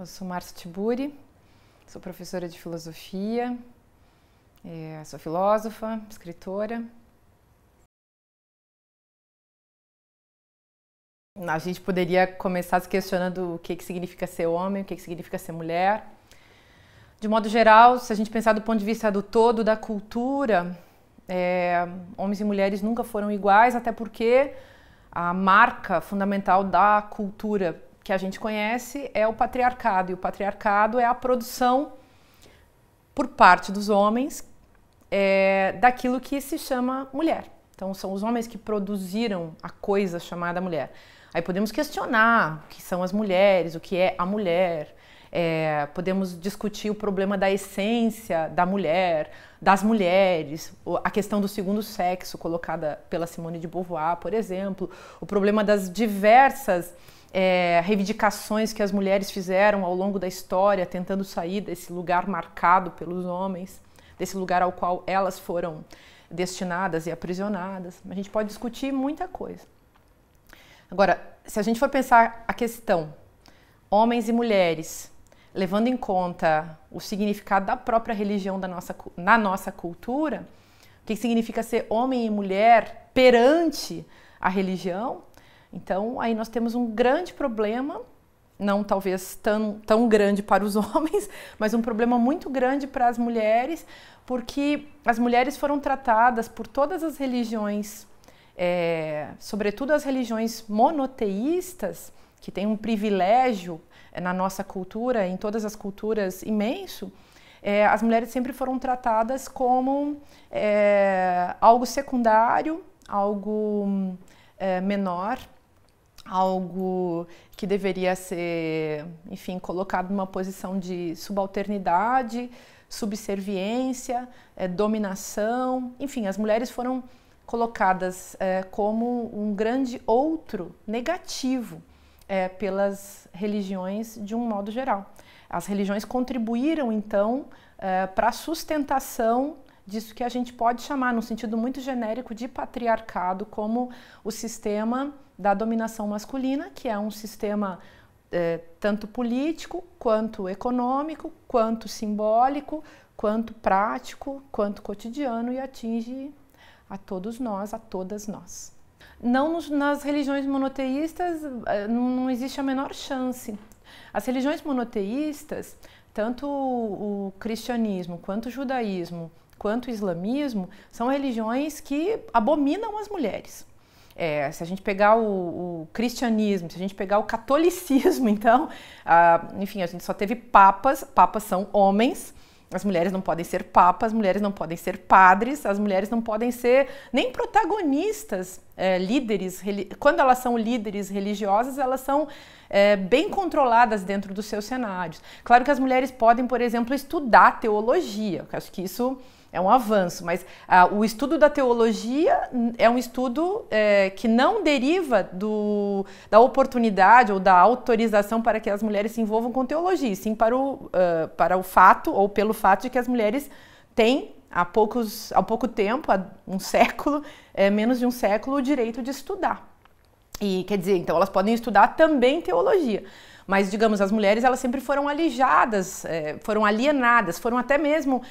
Eu sou Márcia Tiburi, sou professora de filosofia, sou filósofa, escritora. A gente poderia começar se questionando o que significa ser homem, o que significa ser mulher. De modo geral, se a gente pensar do ponto de vista do todo da cultura, homens e mulheres nunca foram iguais, até porque a marca fundamental da cultura que a gente conhece é o patriarcado, e o patriarcado é a produção por parte dos homens daquilo que se chama mulher. Então são os homens que produziram a coisa chamada mulher. Aí podemos questionar o que são as mulheres, o que é a mulher, podemos discutir o problema da essência da mulher, das mulheres, a questão do segundo sexo colocada pela Simone de Beauvoir, por exemplo, o problema das diversas reivindicações que as mulheres fizeram ao longo da história, tentando sair desse lugar marcado pelos homens, desse lugar ao qual elas foram destinadas e aprisionadas. A gente pode discutir muita coisa. Agora, se a gente for pensar a questão homens e mulheres, levando em conta o significado da própria religião na nossa cultura, o que significa ser homem e mulher perante a religião, então aí nós temos um grande problema, não talvez tão grande para os homens, mas um problema muito grande para as mulheres, porque as mulheres foram tratadas por todas as religiões, sobretudo as religiões monoteístas, que têm um privilégio na nossa cultura, em todas as culturas imenso, as mulheres sempre foram tratadas como algo secundário, algo menor, algo que deveria ser, enfim, colocado numa posição de subalternidade, subserviência, dominação, enfim, as mulheres foram colocadas como um grande outro negativo pelas religiões de um modo geral. As religiões contribuíram, então, para a sustentação disso que a gente pode chamar, no sentido muito genérico, de patriarcado, como o sistema da dominação masculina, que é um sistema tanto político, quanto econômico, quanto simbólico, quanto prático, quanto cotidiano e atinge a todos nós, a todas nós. Não nas religiões monoteístas não existe a menor chance. As religiões monoteístas, tanto o cristianismo, quanto o judaísmo, quanto o islamismo, são religiões que abominam as mulheres. Se a gente pegar o cristianismo, se a gente pegar o catolicismo, então, enfim, a gente só teve papas são homens, as mulheres não podem ser papas, as mulheres não podem ser padres, as mulheres não podem ser nem protagonistas, líderes. Quando elas são líderes religiosas, elas são bem controladas dentro dos seus cenários. Claro que as mulheres podem, por exemplo, estudar teologia, eu acho que isso é um avanço, mas o estudo da teologia é um estudo que não deriva da oportunidade ou da autorização para que as mulheres se envolvam com teologia, e sim para o fato ou pelo fato de que as mulheres têm há pouco tempo, há um século, menos de um século, o direito de estudar. E quer dizer, então elas podem estudar também teologia. Mas, digamos, as mulheres elas sempre foram alijadas, foram alienadas, foram até mesmo,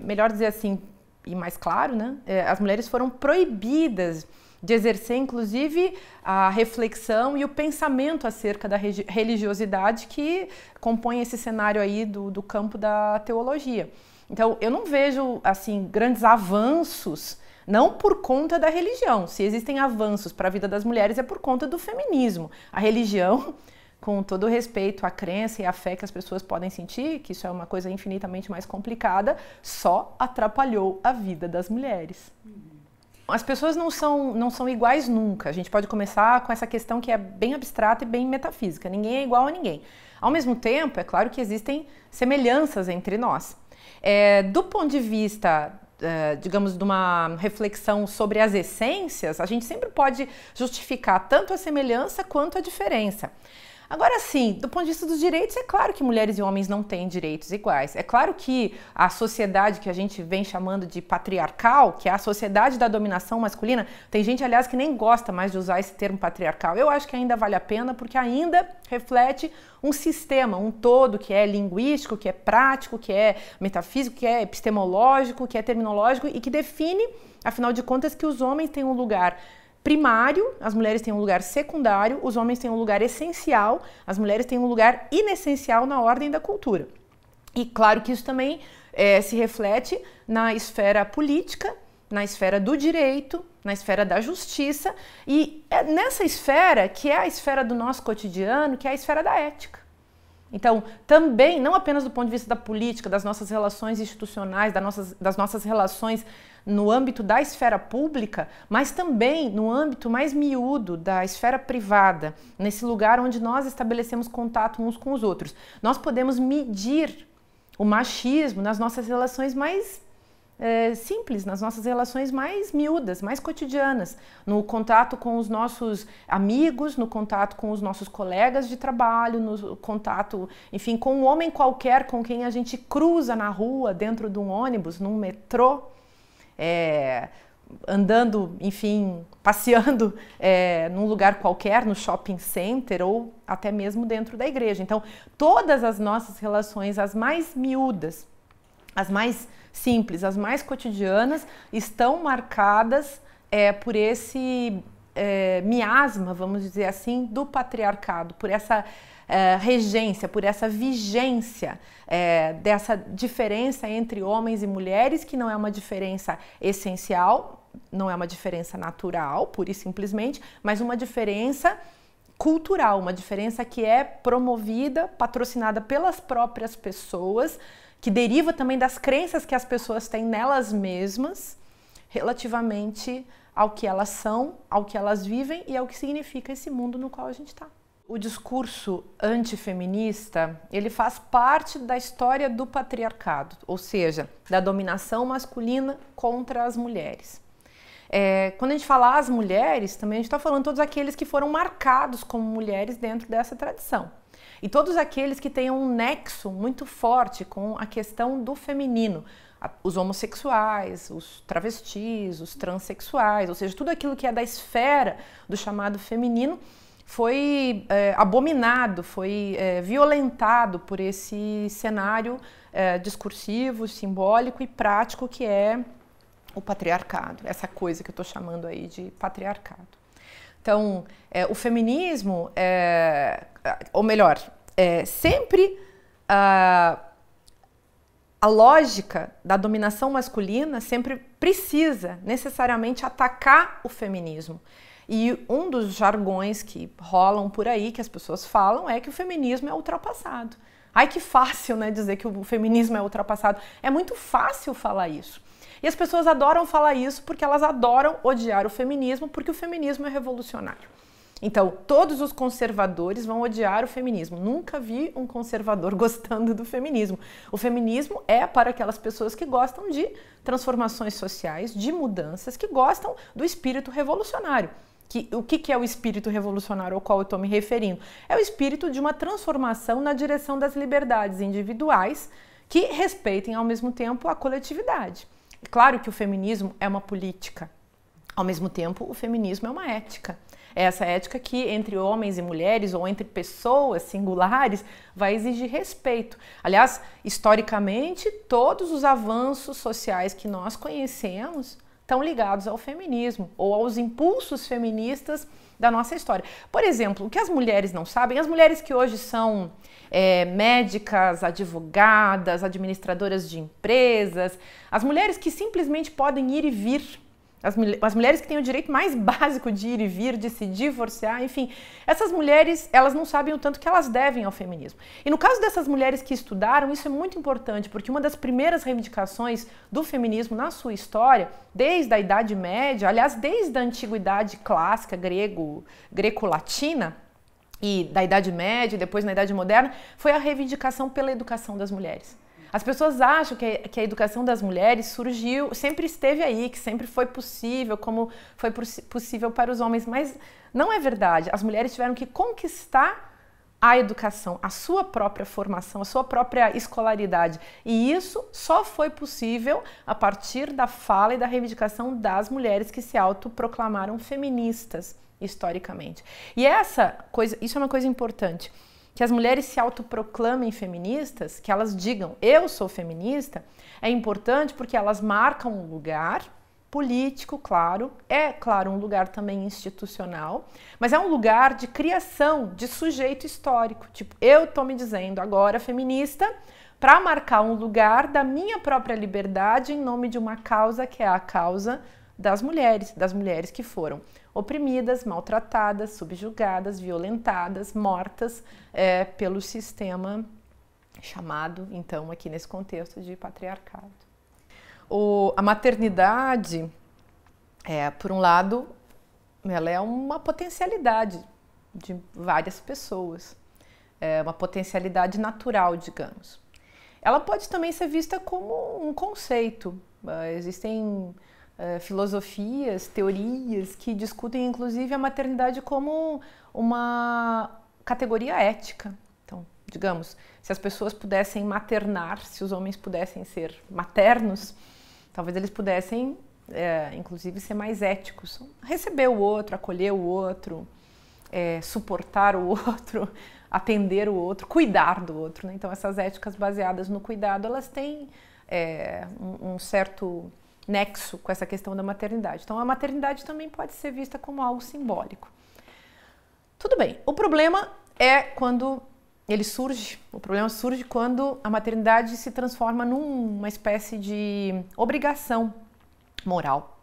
melhor dizer assim, e mais claro, né? As mulheres foram proibidas de exercer, inclusive, a reflexão e o pensamento acerca da religiosidade que compõe esse cenário aí do campo da teologia. Então, eu não vejo, assim, grandes avanços, não por conta da religião. Se existem avanços para a vida das mulheres é por conta do feminismo. A religião, com todo o respeito à crença e à fé que as pessoas podem sentir, que isso é uma coisa infinitamente mais complicada, só atrapalhou a vida das mulheres. As pessoas não são iguais nunca. A gente pode começar com essa questão que é bem abstrata e bem metafísica. Ninguém é igual a ninguém. Ao mesmo tempo, é claro que existem semelhanças entre nós. Do ponto de vista, digamos, de uma reflexão sobre as essências, a gente sempre pode justificar tanto a semelhança quanto a diferença. Agora sim, do ponto de vista dos direitos, é claro que mulheres e homens não têm direitos iguais. É claro que a sociedade que a gente vem chamando de patriarcal, que é a sociedade da dominação masculina, tem gente, aliás, que nem gosta mais de usar esse termo patriarcal. Eu acho que ainda vale a pena, porque ainda reflete um sistema, um todo, que é linguístico, que é prático, que é metafísico, que é epistemológico, que é terminológico e que define, afinal de contas, que os homens têm um lugar primário, as mulheres têm um lugar secundário, os homens têm um lugar essencial, as mulheres têm um lugar inessencial na ordem da cultura. E claro que isso também se reflete na esfera política, na esfera do direito, na esfera da justiça e é nessa esfera que é a esfera do nosso cotidiano, que é a esfera da ética. Então, também, não apenas do ponto de vista da política, das nossas relações institucionais, das nossas relações no âmbito da esfera pública, mas também no âmbito mais miúdo da esfera privada, nesse lugar onde nós estabelecemos contato uns com os outros. Nós podemos medir o machismo nas nossas relações mais simples, nas nossas relações mais miúdas, mais cotidianas, no contato com os nossos amigos, no contato com os nossos colegas de trabalho, no contato, enfim, com um homem qualquer com quem a gente cruza na rua, dentro de um ônibus, num metrô, andando, enfim, passeando num lugar qualquer, no shopping center ou até mesmo dentro da igreja. Então, todas as nossas relações, as mais miúdas, as mais simples, as mais cotidianas, estão marcadas por esse miasma, vamos dizer assim, do patriarcado, por essa regência, por essa vigência dessa diferença entre homens e mulheres, que não é uma diferença essencial, não é uma diferença natural, pura e simplesmente, mas uma diferença cultural, uma diferença que é promovida, patrocinada pelas próprias pessoas, que deriva também das crenças que as pessoas têm nelas mesmas relativamente ao que elas são, ao que elas vivem e ao que significa esse mundo no qual a gente está. O discurso antifeminista, ele faz parte da história do patriarcado, ou seja, da dominação masculina contra as mulheres. Quando a gente fala as mulheres, também a gente está falando todos aqueles que foram marcados como mulheres dentro dessa tradição. E todos aqueles que tenham um nexo muito forte com a questão do feminino, os homossexuais, os travestis, os transexuais, ou seja, tudo aquilo que é da esfera do chamado feminino foi abominado, foi violentado por esse cenário discursivo, simbólico e prático que é o patriarcado, essa coisa que eu estou chamando aí de patriarcado. Então, o feminismo, ou melhor, sempre a lógica da dominação masculina sempre precisa necessariamente atacar o feminismo. E um dos jargões que rolam por aí, que as pessoas falam, é que o feminismo é ultrapassado. Ai, que fácil, né, dizer que o feminismo é ultrapassado. É muito fácil falar isso. E as pessoas adoram falar isso porque elas adoram odiar o feminismo, porque o feminismo é revolucionário. Então, todos os conservadores vão odiar o feminismo. Nunca vi um conservador gostando do feminismo. O feminismo é para aquelas pessoas que gostam de transformações sociais, de mudanças, que gostam do espírito revolucionário. O que é o espírito revolucionário ao qual eu estou me referindo? É o espírito de uma transformação na direção das liberdades individuais que respeitem ao mesmo tempo a coletividade. É claro que o feminismo é uma política, ao mesmo tempo o feminismo é uma ética. É essa ética que entre homens e mulheres ou entre pessoas singulares vai exigir respeito. Aliás, historicamente, todos os avanços sociais que nós conhecemos estão ligados ao feminismo ou aos impulsos feministas da nossa história. Por exemplo, o que as mulheres não sabem, as mulheres que hoje são médicas, advogadas, administradoras de empresas, as mulheres que simplesmente podem ir e vir, as mulheres que têm o direito mais básico de ir e vir, de se divorciar, enfim, essas mulheres, elas não sabem o tanto que elas devem ao feminismo. E no caso dessas mulheres que estudaram, isso é muito importante, porque uma das primeiras reivindicações do feminismo na sua história, desde a Idade Média, aliás, desde a Antiguidade clássica, greco-latina, e da Idade Média, e depois na Idade Moderna, foi a reivindicação pela educação das mulheres. As pessoas acham que a educação das mulheres surgiu, sempre esteve aí, que sempre foi possível, como foi possível para os homens, mas não é verdade. As mulheres tiveram que conquistar a educação, a sua própria formação, a sua própria escolaridade. E isso só foi possível a partir da fala e da reivindicação das mulheres que se autoproclamaram feministas historicamente. E isso é uma coisa importante, que as mulheres se autoproclamem feministas, que elas digam eu sou feminista, é importante porque elas marcam um lugar político, claro, um lugar também institucional, mas é um lugar de criação de sujeito histórico. Tipo, eu estou me dizendo agora feminista para marcar um lugar da minha própria liberdade em nome de uma causa que é a causa das mulheres que foram oprimidas, maltratadas, subjugadas, violentadas, mortas pelo sistema chamado, então, aqui nesse contexto de patriarcado. A maternidade, por um lado, ela é uma potencialidade de várias pessoas, é uma potencialidade natural, digamos. Ela pode também ser vista como um conceito. Existem filosofias, teorias que discutem inclusive a maternidade como uma categoria ética. Então, digamos, se as pessoas pudessem maternar, se os homens pudessem ser maternos, talvez eles pudessem, inclusive, ser mais éticos. Receber o outro, acolher o outro, suportar o outro, atender o outro, cuidar do outro, né? Então, essas éticas baseadas no cuidado, elas têm um certo nexo com essa questão da maternidade. Então, a maternidade também pode ser vista como algo simbólico. Tudo bem. O problema é quando o problema surge quando a maternidade se transforma numa espécie de obrigação moral.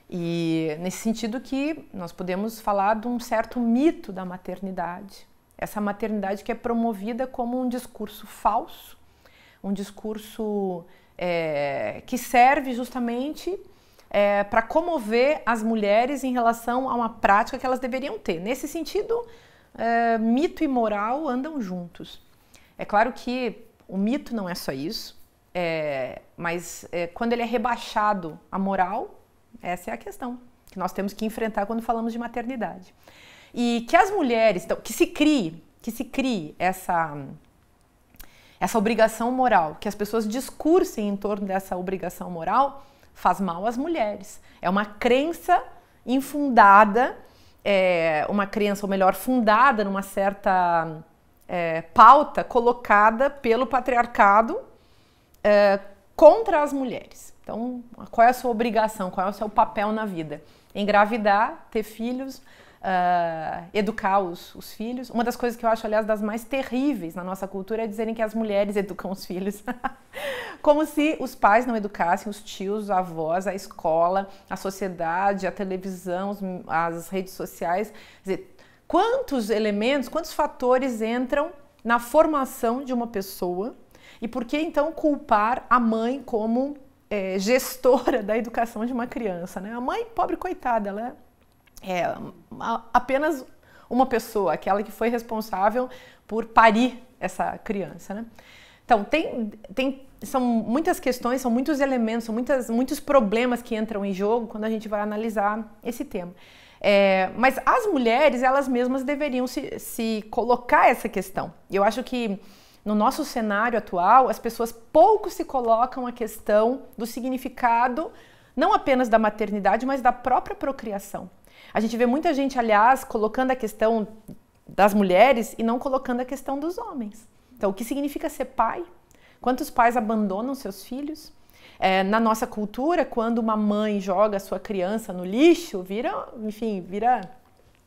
E nesse sentido que nós podemos falar de um certo mito da maternidade. Essa maternidade que é promovida como um discurso falso, um discurso que serve justamente para comover as mulheres em relação a uma prática que elas deveriam ter. Nesse sentido, mito e moral andam juntos. É claro que o mito não é só isso, mas quando ele é rebaixado à moral, essa é a questão que nós temos que enfrentar quando falamos de maternidade. E que as mulheres, então, que se crie essa obrigação moral, que as pessoas discursem em torno dessa obrigação moral, faz mal às mulheres. É uma crença infundada, uma crença, ou melhor, fundada numa certa pauta colocada pelo patriarcado contra as mulheres. Então, qual é a sua obrigação, qual é o seu papel na vida? Engravidar, ter filhos, educar os filhos. Uma das coisas que eu acho, aliás, das mais terríveis na nossa cultura é dizerem que as mulheres educam os filhos. Como se os pais não educassem, os tios, os avós, a escola, a sociedade, a televisão, as redes sociais. Quer dizer, quantos elementos, quantos fatores entram na formação de uma pessoa e por que então culpar a mãe como gestora da educação de uma criança, né? A mãe, pobre coitada, ela é apenas uma pessoa, aquela que foi responsável por parir essa criança, né? Então, são muitas questões, são muitos elementos, são muitos problemas que entram em jogo quando a gente vai analisar esse tema. Mas as mulheres, elas mesmas deveriam se colocar essa questão. Eu acho que no nosso cenário atual, as pessoas pouco se colocam a questão do significado, não apenas da maternidade, mas da própria procriação. A gente vê muita gente, aliás, colocando a questão das mulheres e não colocando a questão dos homens. Então, o que significa ser pai? Quantos pais abandonam seus filhos? Na nossa cultura, quando uma mãe joga a sua criança no lixo, vira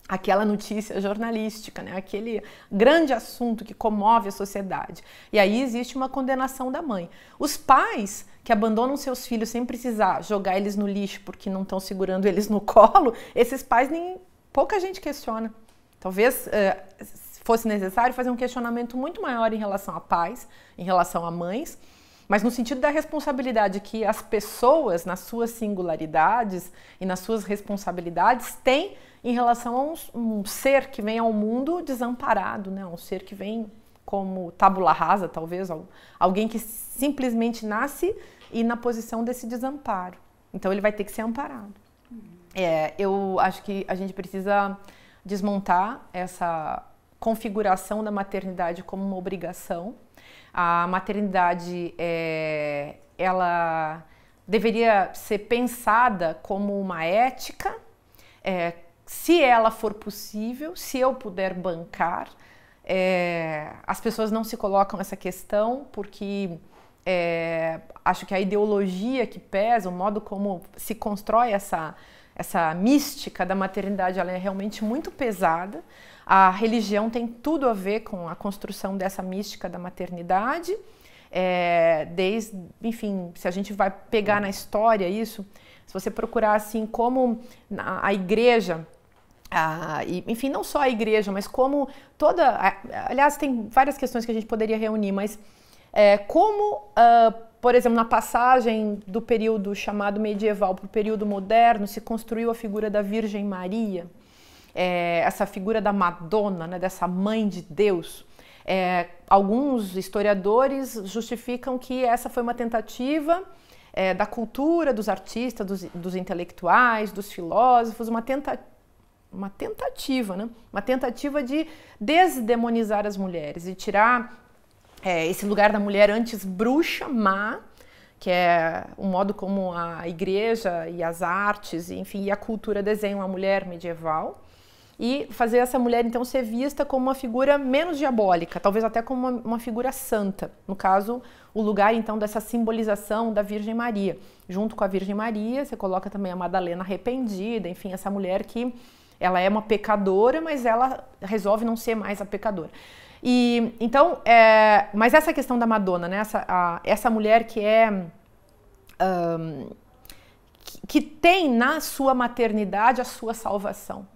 aquela notícia jornalística, né? Aquele grande assunto que comove a sociedade. E aí existe uma condenação da mãe. Os pais que abandonam seus filhos sem precisar jogar eles no lixo porque não estão segurando eles no colo, esses pais pouca gente questiona. Talvez fosse necessário fazer um questionamento muito maior em relação a pais, em relação a mães, mas no sentido da responsabilidade que as pessoas, nas suas singularidades e nas suas responsabilidades, têm em relação a um ser que vem ao mundo desamparado, né? Um ser que vem como tábula rasa, talvez, alguém que simplesmente nasce e na posição desse desamparo. Então ele vai ter que ser amparado. Eu acho que a gente precisa desmontar essa configuração da maternidade como uma obrigação. A maternidade, ela deveria ser pensada como uma ética, se ela for possível, se eu puder bancar. As pessoas não se colocam essa questão porque acho que a ideologia que pesa, o modo como se constrói essa mística da maternidade, ela é realmente muito pesada. A religião tem tudo a ver com a construção dessa mística da maternidade. Enfim, se a gente vai pegar na história isso, se você procurar assim como a igreja, enfim, não só a igreja, mas como aliás, tem várias questões que a gente poderia reunir, mas por exemplo, na passagem do período chamado medieval para o período moderno, se construiu a figura da Virgem Maria, essa figura da Madonna, né, dessa mãe de Deus. Alguns historiadores justificam que essa foi uma tentativa da cultura, dos artistas, dos intelectuais, dos filósofos, uma tentativa, né? Uma tentativa de desdemonizar as mulheres e tirar esse lugar da mulher antes bruxa, má, que é o modo como a igreja e as artes, enfim, e a cultura desenham a mulher medieval, e fazer essa mulher então ser vista como uma figura menos diabólica, talvez até como uma figura santa. No caso, o lugar então dessa simbolização da Virgem Maria. Junto com a Virgem Maria, você coloca também a Madalena arrependida, enfim, essa mulher que ela é uma pecadora, mas ela resolve não ser mais a pecadora. E então, mas essa questão da Madonna, né? Essa mulher que tem na sua maternidade a sua salvação.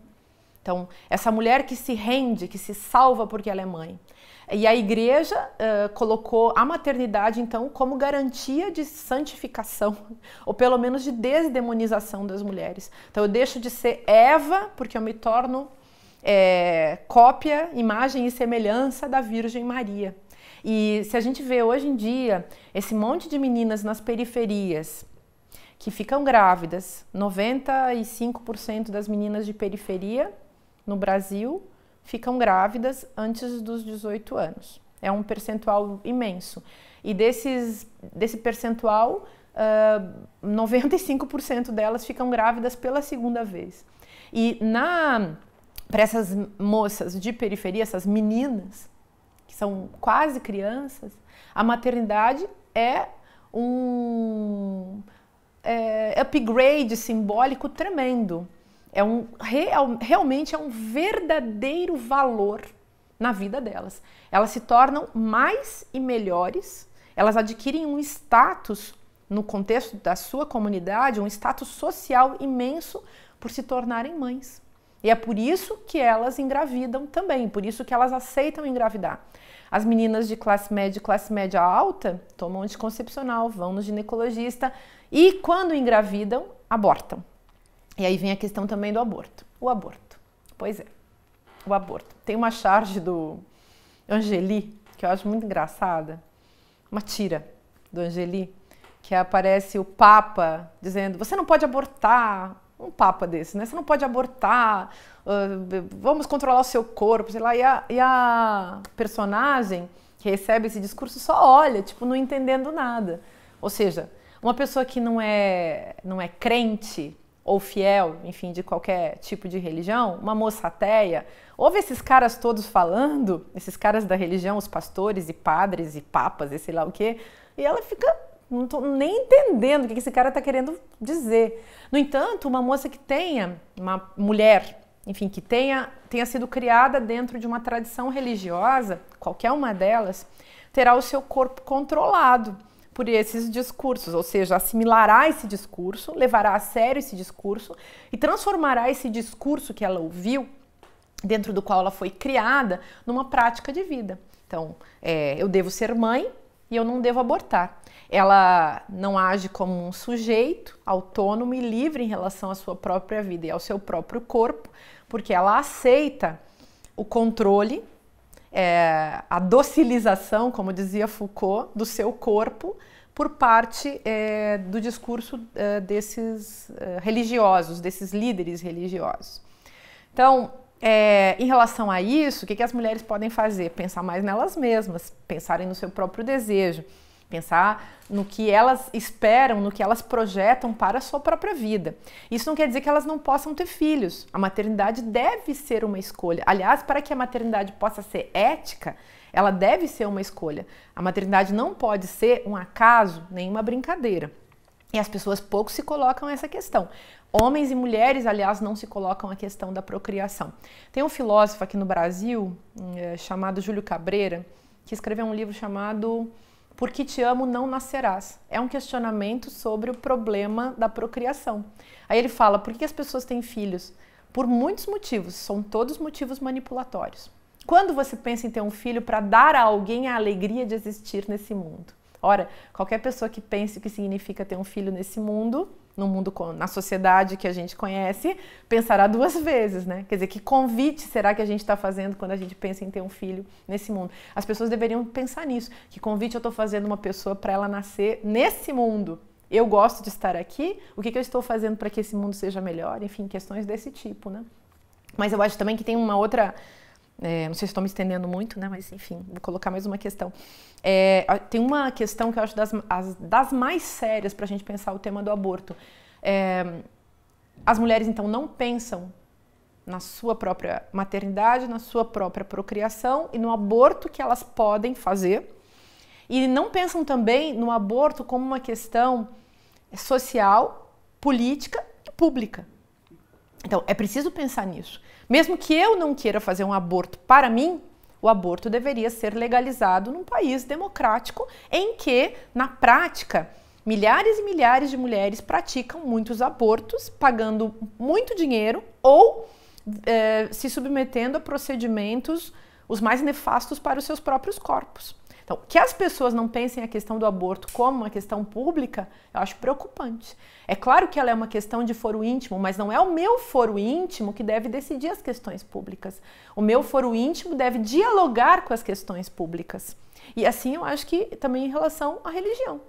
Então, essa mulher que se rende, que se salva porque ela é mãe. E a igreja colocou a maternidade, então, como garantia de santificação, ou pelo menos de desdemonização das mulheres. Então, eu deixo de ser Eva, porque eu me torno cópia, imagem e semelhança da Virgem Maria. E se a gente vê hoje em dia esse monte de meninas nas periferias que ficam grávidas, 95% das meninas de periferia no Brasil ficam grávidas antes dos 18 anos. É um percentual imenso. E desse percentual, 95% delas ficam grávidas pela segunda vez. E para essas moças de periferia, essas meninas, que são quase crianças, a maternidade é um upgrade simbólico tremendo. Realmente é um verdadeiro valor na vida delas. Elas se tornam mais e melhores, elas adquirem um status no contexto da sua comunidade, um status social imenso por se tornarem mães. E é por isso que elas engravidam também, por isso que elas aceitam engravidar. As meninas de classe média alta tomam anticoncepcional, vão no ginecologista e quando engravidam, abortam. E aí vem a questão também do aborto. O aborto. Pois é, o aborto. Tem uma charge do Angeli, que eu acho muito engraçada, uma tira do Angeli, que aparece o Papa dizendo, você não pode abortar, um Papa desse, né? Você não pode abortar, vamos controlar o seu corpo, sei lá. E a personagem que recebe esse discurso só olha, tipo, não entendendo nada. Ou seja, uma pessoa que não é crente ou fiel, enfim, de qualquer tipo de religião, uma moça ateia, ouve esses caras todos falando, esses caras da religião, os pastores e padres e papas e sei lá o quê, e ela fica, não tô nem entendendo o que esse cara está querendo dizer. No entanto, uma moça que tenha, uma mulher, enfim, que tenha sido criada dentro de uma tradição religiosa, qualquer uma delas, terá o seu corpo controlado por esses discursos, ou seja, assimilará esse discurso, levará a sério esse discurso e transformará esse discurso que ela ouviu, dentro do qual ela foi criada, numa prática de vida. Então, eu devo ser mãe e eu não devo abortar. Ela não age como um sujeito autônomo e livre em relação à sua própria vida e ao seu próprio corpo, porque ela aceita o controle, a docilização, como dizia Foucault, do seu corpo por parte do discurso desses religiosos, desses líderes religiosos. Então, Em relação a isso, o que as mulheres podem fazer? Pensar mais nelas mesmas, pensarem no seu próprio desejo, pensar no que elas esperam, no que elas projetam para a sua própria vida. Isso não quer dizer que elas não possam ter filhos. A maternidade deve ser uma escolha. Aliás, para que a maternidade possa ser ética, ela deve ser uma escolha. A maternidade não pode ser um acaso, nem uma brincadeira. E as pessoas pouco se colocam essa questão. Homens e mulheres, aliás, não se colocam a questão da procriação. Tem um filósofo aqui no Brasil, chamado Júlio Cabreira, que escreveu um livro chamado Por que te amo, não nascerás. É um questionamento sobre o problema da procriação. Aí ele fala, por que as pessoas têm filhos? Por muitos motivos, são todos motivos manipulatórios. Quando você pensa em ter um filho para dar a alguém a alegria de existir nesse mundo? Ora, qualquer pessoa que pense o que significa ter um filho nesse mundo, no mundo, na sociedade que a gente conhece, pensará duas vezes, né? Quer dizer, que convite será que a gente está fazendo quando a gente pensa em ter um filho nesse mundo? As pessoas deveriam pensar nisso. Que convite eu estou fazendo uma pessoa para ela nascer nesse mundo? Eu gosto de estar aqui? O que eu estou fazendo para que esse mundo seja melhor? Enfim, questões desse tipo, né? Mas eu acho também que tem uma outra... não sei se estou me estendendo muito, né? Mas enfim, vou colocar mais uma questão. Tem uma questão que eu acho das mais sérias para a gente pensar o tema do aborto. As mulheres, então, não pensam na sua própria maternidade, na sua própria procriação e no aborto que elas podem fazer. E não pensam também no aborto como uma questão social, política e pública. Então, é preciso pensar nisso. Mesmo que eu não queira fazer um aborto para mim, o aborto deveria ser legalizado num país democrático em que, na prática, milhares e milhares de mulheres praticam muitos abortos, pagando muito dinheiro ou se submetendo a procedimentos os mais nefastos para os seus próprios corpos. Então, que as pessoas não pensem a questão do aborto como uma questão pública, eu acho preocupante. É claro que ela é uma questão de foro íntimo, mas não é o meu foro íntimo que deve decidir as questões públicas. O meu foro íntimo deve dialogar com as questões públicas. E assim eu acho que também em relação à religião.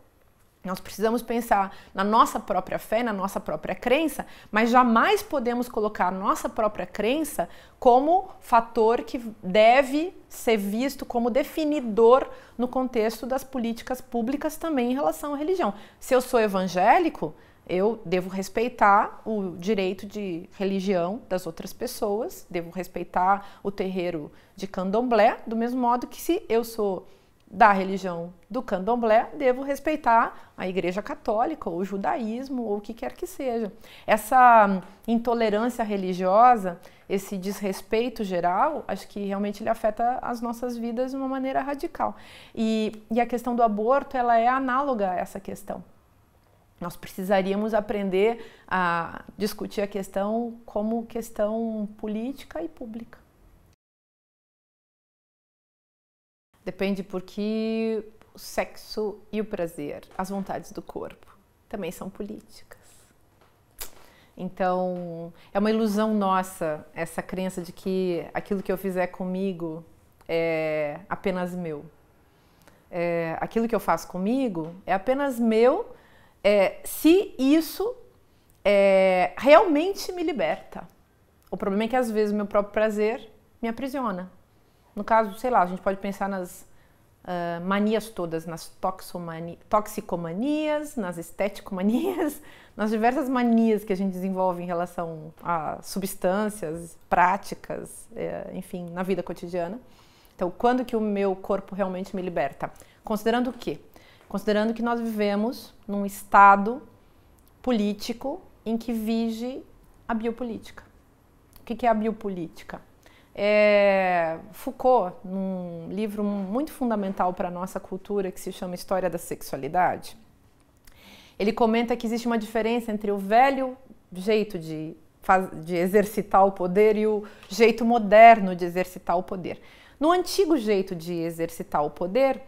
Nós precisamos pensar na nossa própria fé, na nossa própria crença, mas jamais podemos colocar a nossa própria crença como fator que deve ser visto como definidor no contexto das políticas públicas também em relação à religião. Se eu sou evangélico, eu devo respeitar o direito de religião das outras pessoas, devo respeitar o terreiro de candomblé, do mesmo modo que se eu sou da religião do candomblé, devo respeitar a Igreja Católica, ou o judaísmo, ou o que quer que seja. Essa intolerância religiosa, esse desrespeito geral, acho que realmente ele afeta as nossas vidas de uma maneira radical. E a questão do aborto, ela é análoga a essa questão. Nós precisaríamos aprender a discutir a questão como questão política e pública. Depende porque o sexo e o prazer, as vontades do corpo, também são políticas. Então, é uma ilusão nossa essa crença de que aquilo que eu fizer comigo é apenas meu. Aquilo que eu faço comigo é apenas meu se isso realmente me liberta. O problema é que às vezes o meu próprio prazer me aprisiona. No caso, sei lá, a gente pode pensar nas manias todas, nas toxicomanias, nas esteticomanias, nas diversas manias que a gente desenvolve em relação a substâncias, práticas, enfim, na vida cotidiana. Então, quando que o meu corpo realmente me liberta? Considerando o quê? Considerando que nós vivemos num estado político em que vige a biopolítica. O que é a biopolítica? Foucault, num livro muito fundamental para a nossa cultura, que se chama História da Sexualidade, ele comenta que existe uma diferença entre o velho jeito de exercitar o poder e o jeito moderno de exercitar o poder. No antigo jeito de exercitar o poder,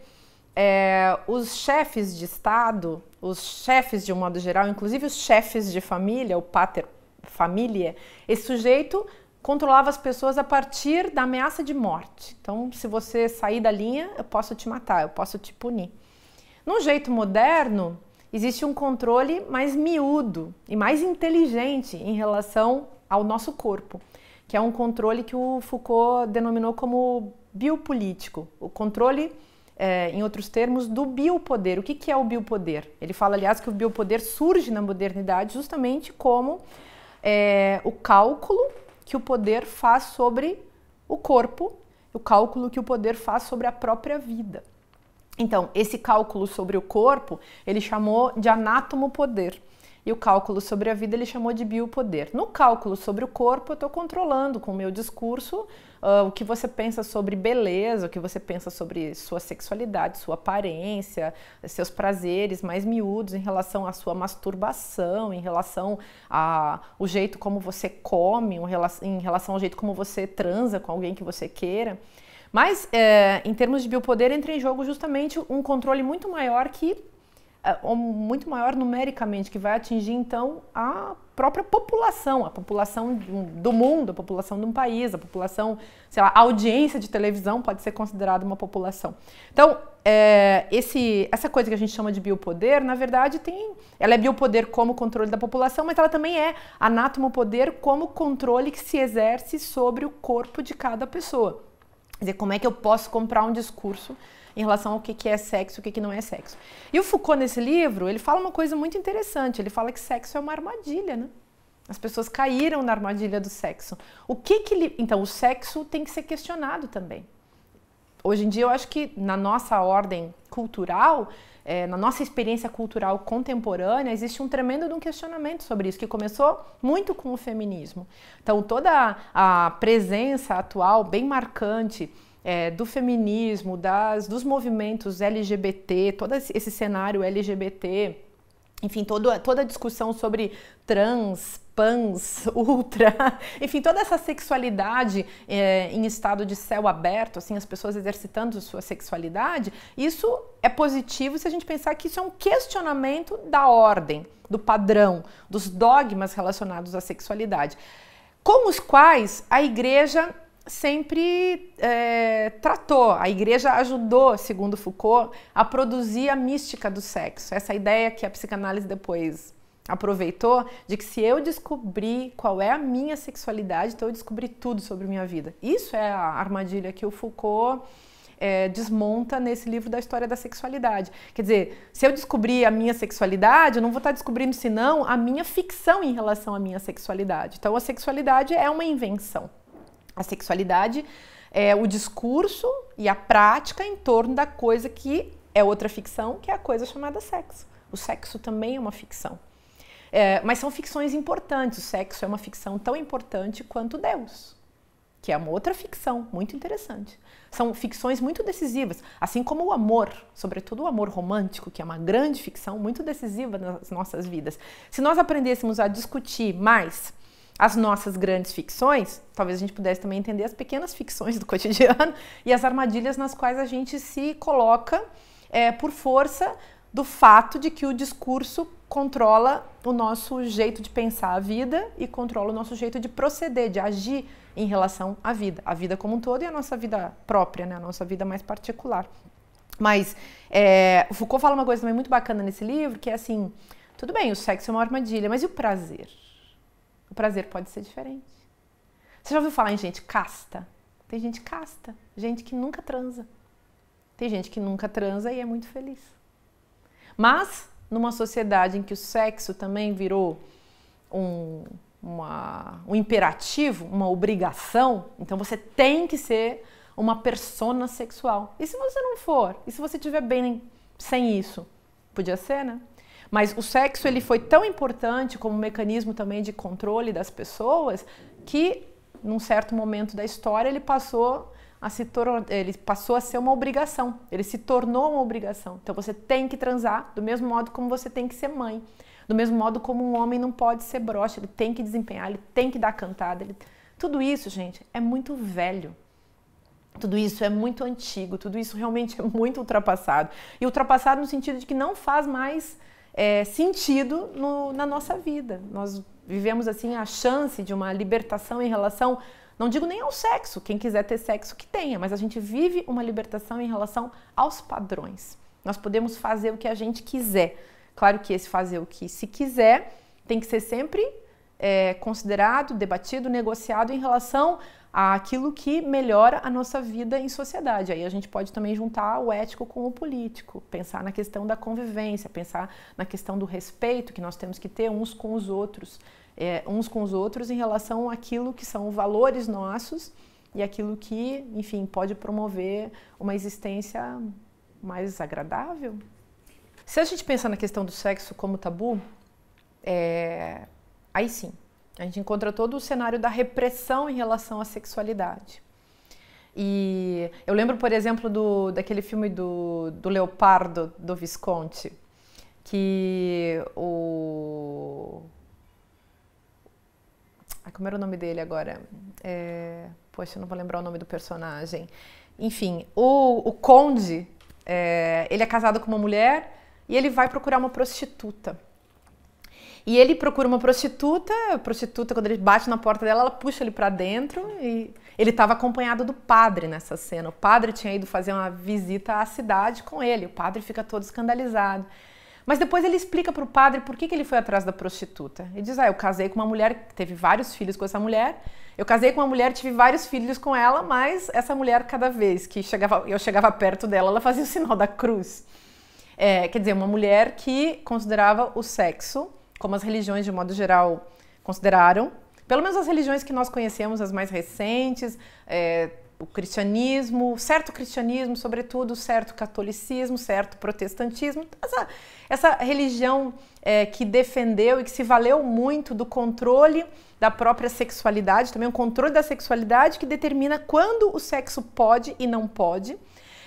os chefes de Estado, os chefes de um modo geral, inclusive os chefes de família, o pater familiae, esse sujeito controlava as pessoas a partir da ameaça de morte. Então, se você sair da linha, eu posso te matar, eu posso te punir. No jeito moderno, existe um controle mais miúdo e mais inteligente em relação ao nosso corpo, que é um controle que o Foucault denominou como biopolítico, o controle, em outros termos, do biopoder. O que é o biopoder? Ele fala, aliás, que o biopoder surge na modernidade justamente como o cálculo que o poder faz sobre o corpo, o cálculo que o poder faz sobre a própria vida. Então, esse cálculo sobre o corpo, ele chamou de anátomo-poder. E o cálculo sobre a vida ele chamou de biopoder. No cálculo sobre o corpo, eu estou controlando com o meu discurso o que você pensa sobre beleza, o que você pensa sobre sua sexualidade, sua aparência, seus prazeres mais miúdos em relação à sua masturbação, em relação ao jeito como você come, em relação ao jeito como você transa com alguém que você queira. Mas, em termos de biopoder, entra em jogo justamente um controle muito maior muito maior numericamente, que vai atingir então a própria população, a população do mundo, a população de um país, a população, sei lá, a audiência de televisão pode ser considerada uma população. Então, essa coisa que a gente chama de biopoder, na verdade, ela é biopoder como controle da população, mas ela também é anátomo-poder como controle que se exerce sobre o corpo de cada pessoa. Quer dizer, como é que eu posso comprar um discurso em relação ao que é sexo e o que não é sexo. E o Foucault, nesse livro, ele fala uma coisa muito interessante. Ele fala que sexo é uma armadilha, né? As pessoas caíram na armadilha do sexo. Então, o sexo tem que ser questionado também. Hoje em dia, eu acho que na nossa ordem cultural, na nossa experiência cultural contemporânea, existe um tremendo de um questionamento sobre isso, que começou muito com o feminismo. Então, toda a presença atual, bem marcante, do feminismo, dos movimentos LGBT, todo esse cenário LGBT, enfim, toda a discussão sobre trans, pans, ultra, enfim, toda essa sexualidade em estado de céu aberto, assim, as pessoas exercitando sua sexualidade, isso é positivo se a gente pensar que isso é um questionamento da ordem, do padrão, dos dogmas relacionados à sexualidade, com os quais a Igreja sempre tratou. A Igreja ajudou, segundo Foucault, a produzir a mística do sexo. Essa ideia que a psicanálise depois aproveitou, de que se eu descobrir qual é a minha sexualidade, então eu descobri tudo sobre minha vida. Isso é a armadilha que o Foucault desmonta nesse livro da história da sexualidade. Quer dizer, se eu descobrir a minha sexualidade, eu não vou estar descobrindo senão a minha ficção em relação à minha sexualidade. Então a sexualidade é uma invenção. A sexualidade é o discurso e a prática em torno da coisa que é outra ficção, que é a coisa chamada sexo. O sexo também é uma ficção. Mas são ficções importantes. O sexo é uma ficção tão importante quanto Deus, que é uma outra ficção muito interessante. São ficções muito decisivas, assim como o amor, sobretudo o amor romântico, que é uma grande ficção muito decisiva nas nossas vidas. Se nós aprendêssemos a discutir mais as nossas grandes ficções, talvez a gente pudesse também entender as pequenas ficções do cotidiano e as armadilhas nas quais a gente se coloca por força do fato de que o discurso controla o nosso jeito de pensar a vida e controla o nosso jeito de proceder, de agir em relação à vida como um todo e a nossa vida própria, né? A nossa vida mais particular. Mas o Foucault fala uma coisa também muito bacana nesse livro, que é assim, tudo bem, o sexo é uma armadilha, mas e o prazer? O prazer pode ser diferente. Você já ouviu falar em gente casta? Tem gente casta, gente que nunca transa. Tem gente que nunca transa e é muito feliz. Mas, numa sociedade em que o sexo também virou um imperativo, uma obrigação, então você tem que ser uma persona sexual. E se você não for? E se você estiver bem sem isso? Podia ser, né? Mas o sexo ele foi tão importante como mecanismo também de controle das pessoas que, num certo momento da história, ele passou a ser uma obrigação. Ele se tornou uma obrigação. Então você tem que transar do mesmo modo como você tem que ser mãe. Do mesmo modo como um homem não pode ser broxa, ele tem que desempenhar, ele tem que dar cantada. Tudo isso, gente, é muito velho. Tudo isso é muito antigo, tudo isso realmente é muito ultrapassado. E ultrapassado no sentido de que não faz mais sentido na nossa vida. Nós vivemos assim a chance de uma libertação em relação, não digo nem ao sexo, quem quiser ter sexo que tenha, mas a gente vive uma libertação em relação aos padrões. Nós podemos fazer o que a gente quiser. Claro que esse fazer o que se quiser tem que ser sempre considerado, debatido, negociado em relação àquilo que melhora a nossa vida em sociedade. Aí a gente pode também juntar o ético com o político, pensar na questão da convivência, pensar na questão do respeito que nós temos que ter uns com os outros em relação àquilo que são valores nossos e aquilo que, enfim, pode promover uma existência mais agradável. Se a gente pensar na questão do sexo como tabu, aí sim, a gente encontra todo o cenário da repressão em relação à sexualidade. E eu lembro, por exemplo, daquele filme do Leopardo, do Visconti, que como era o nome dele agora? Poxa, eu não vou lembrar o nome do personagem. Enfim, o Conde, ele é casado com uma mulher e ele vai procurar uma prostituta. E ele procura uma prostituta, a prostituta, quando ele bate na porta dela, ela puxa ele pra dentro e ele estava acompanhado do padre nessa cena. O padre tinha ido fazer uma visita à cidade com ele, o padre fica todo escandalizado. Mas depois ele explica para o padre por que ele foi atrás da prostituta. Ele diz, eu casei com uma mulher que teve vários filhos com essa mulher, eu casei com uma mulher, tive vários filhos com ela, mas essa mulher, cada vez que eu chegava perto dela, ela fazia o sinal da cruz. Quer dizer, uma mulher que considerava o sexo, como as religiões de modo geral consideraram, pelo menos as religiões que nós conhecemos, as mais recentes, o cristianismo, certo cristianismo, sobretudo, certo catolicismo, certo protestantismo, essa religião que defendeu e que se valeu muito do controle da própria sexualidade, também um controle da sexualidade que determina quando o sexo pode e não pode,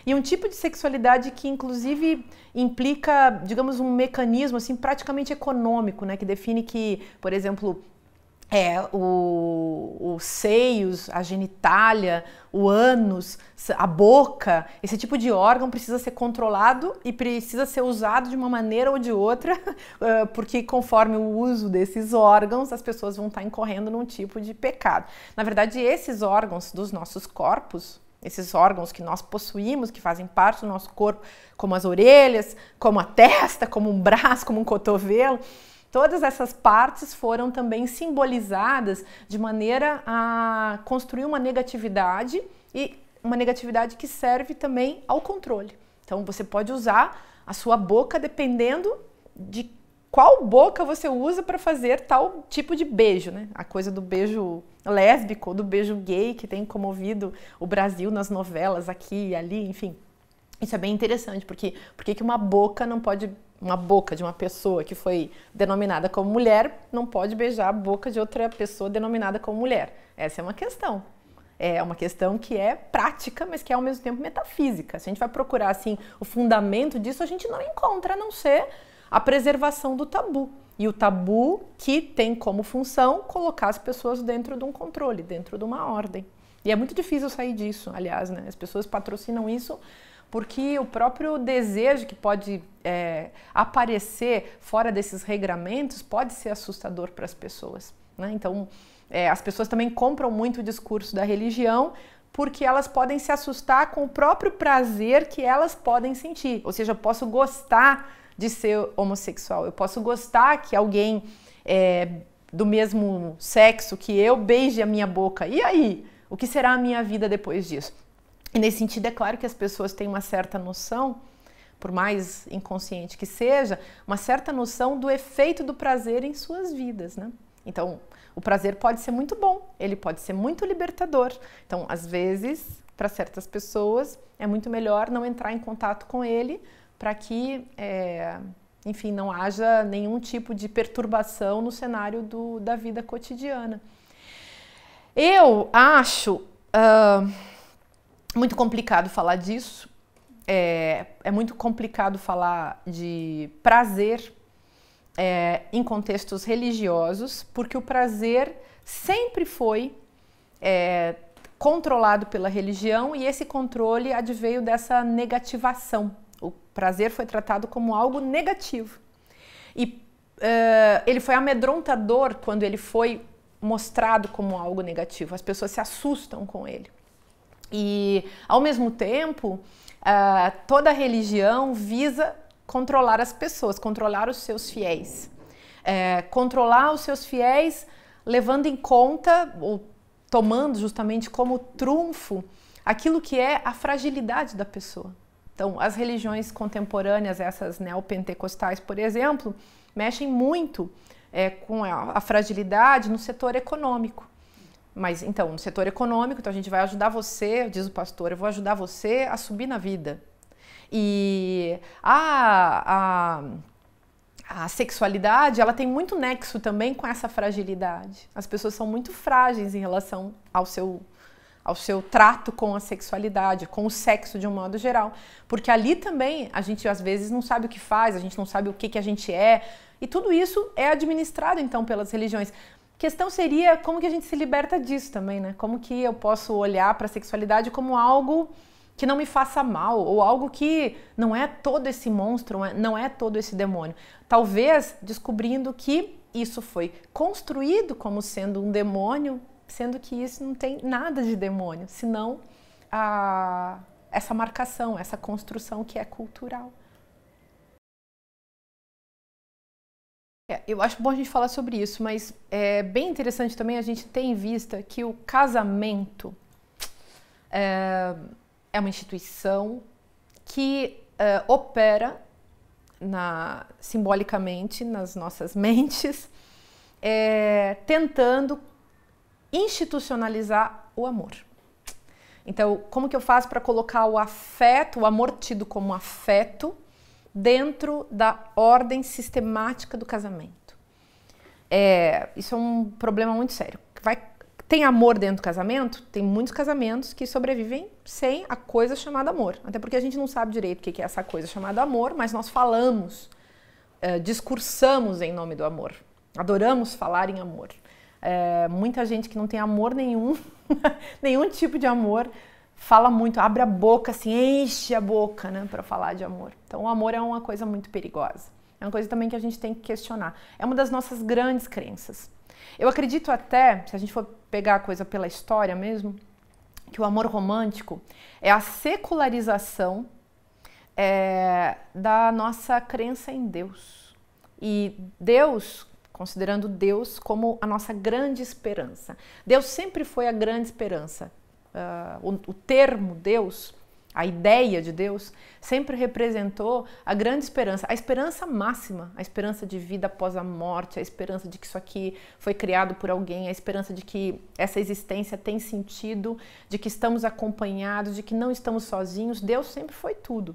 e um tipo de sexualidade que inclusive implica, digamos, um mecanismo assim praticamente econômico, né, que define que, por exemplo, os seios, a genitália, o ânus, a boca, esse tipo de órgão precisa ser controlado e precisa ser usado de uma maneira ou de outra, porque conforme o uso desses órgãos, as pessoas vão estar incorrendo num tipo de pecado. Na verdade, esses órgãos dos nossos corpos, esses órgãos que nós possuímos, que fazem parte do nosso corpo, como as orelhas, como a testa, como um braço, como um cotovelo, todas essas partes foram também simbolizadas de maneira a construir uma negatividade e uma negatividade que serve também ao controle. Então você pode usar a sua boca dependendo de qual boca você usa para fazer tal tipo de beijo, né? A coisa do beijo lésbico ou do beijo gay que tem comovido o Brasil nas novelas aqui e ali, enfim. Isso é bem interessante, porque por que uma boca não pode, uma boca de uma pessoa que foi denominada como mulher não pode beijar a boca de outra pessoa denominada como mulher? Essa é uma questão. É uma questão que é prática, mas que é ao mesmo tempo metafísica. Se a gente vai procurar assim o fundamento disso, a gente não encontra, a não ser a preservação do tabu. E o tabu que tem como função colocar as pessoas dentro de um controle, dentro de uma ordem. E é muito difícil sair disso, aliás, né? As pessoas patrocinam isso porque o próprio desejo que pode aparecer fora desses regramentos pode ser assustador para as pessoas, né? Então, as pessoas também compram muito o discurso da religião porque elas podem se assustar com o próprio prazer que elas podem sentir. Ou seja, eu posso gostar de ser homossexual, eu posso gostar que alguém do mesmo sexo que eu beije a minha boca. E aí? O que será a minha vida depois disso? E nesse sentido, é claro que as pessoas têm uma certa noção, por mais inconsciente que seja, uma certa noção do efeito do prazer em suas vidas, né? Então, o prazer pode ser muito bom, ele pode ser muito libertador. Então, às vezes, para certas pessoas, é muito melhor não entrar em contato com ele para que, enfim, não haja nenhum tipo de perturbação no cenário da vida cotidiana. Eu acho muito complicado falar disso, é muito complicado falar de prazer em contextos religiosos, porque o prazer sempre foi controlado pela religião e esse controle adveio dessa negativação. O prazer foi tratado como algo negativo e ele foi amedrontador quando ele foi mostrado como algo negativo. As pessoas se assustam com ele. E, ao mesmo tempo, toda religião visa controlar as pessoas, controlar os seus fiéis. Controlar os seus fiéis levando em conta, ou tomando justamente como trunfo, aquilo que é a fragilidade da pessoa. Então, as religiões contemporâneas, essas neopentecostais, por exemplo, mexem muito com a fragilidade no setor econômico. Mas, então, no setor econômico, então a gente vai ajudar você, diz o pastor, eu vou ajudar você a subir na vida. E a sexualidade, ela tem muito nexo também com essa fragilidade. As pessoas são muito frágeis em relação ao seu trato com a sexualidade, com o sexo de um modo geral. Porque ali também a gente às vezes não sabe o que faz, a gente não sabe o que a gente é. E tudo isso é administrado então pelas religiões. A questão seria como que a gente se liberta disso também, né? Como que eu posso olhar para a sexualidade como algo que não me faça mal, ou algo que não é todo esse monstro, não é todo esse demônio. Talvez descobrindo que isso foi construído como sendo um demônio, sendo que isso não tem nada de demônio, senão essa marcação, essa construção que é cultural. Eu acho bom a gente falar sobre isso, mas é bem interessante também a gente ter em vista que o casamento é uma instituição que opera simbolicamente nas nossas mentes, tentando institucionalizar o amor. Então, como que eu faço para colocar o afeto, o amor tido como afeto, dentro da ordem sistemática do casamento? Isso é um problema muito sério. Tem amor dentro do casamento? Tem muitos casamentos que sobrevivem sem a coisa chamada amor. Até porque a gente não sabe direito o que é essa coisa chamada amor, mas nós falamos, discursamos em nome do amor. Adoramos falar em amor. Muita gente que não tem amor nenhum, nenhum tipo de amor, fala muito, abre a boca, assim, enche a boca, né, para falar de amor. Então o amor é uma coisa muito perigosa. É uma coisa também que a gente tem que questionar. É uma das nossas grandes crenças. Eu acredito até, se a gente for pegar a coisa pela história mesmo, que o amor romântico é a secularização da nossa crença em Deus. E Deus, considerando Deus como a nossa grande esperança. Deus sempre foi a grande esperança. O termo Deus, a ideia de Deus, sempre representou a grande esperança, a esperança máxima, a esperança de vida após a morte, a esperança de que isso aqui foi criado por alguém, a esperança de que essa existência tem sentido, de que estamos acompanhados, de que não estamos sozinhos. Deus sempre foi tudo.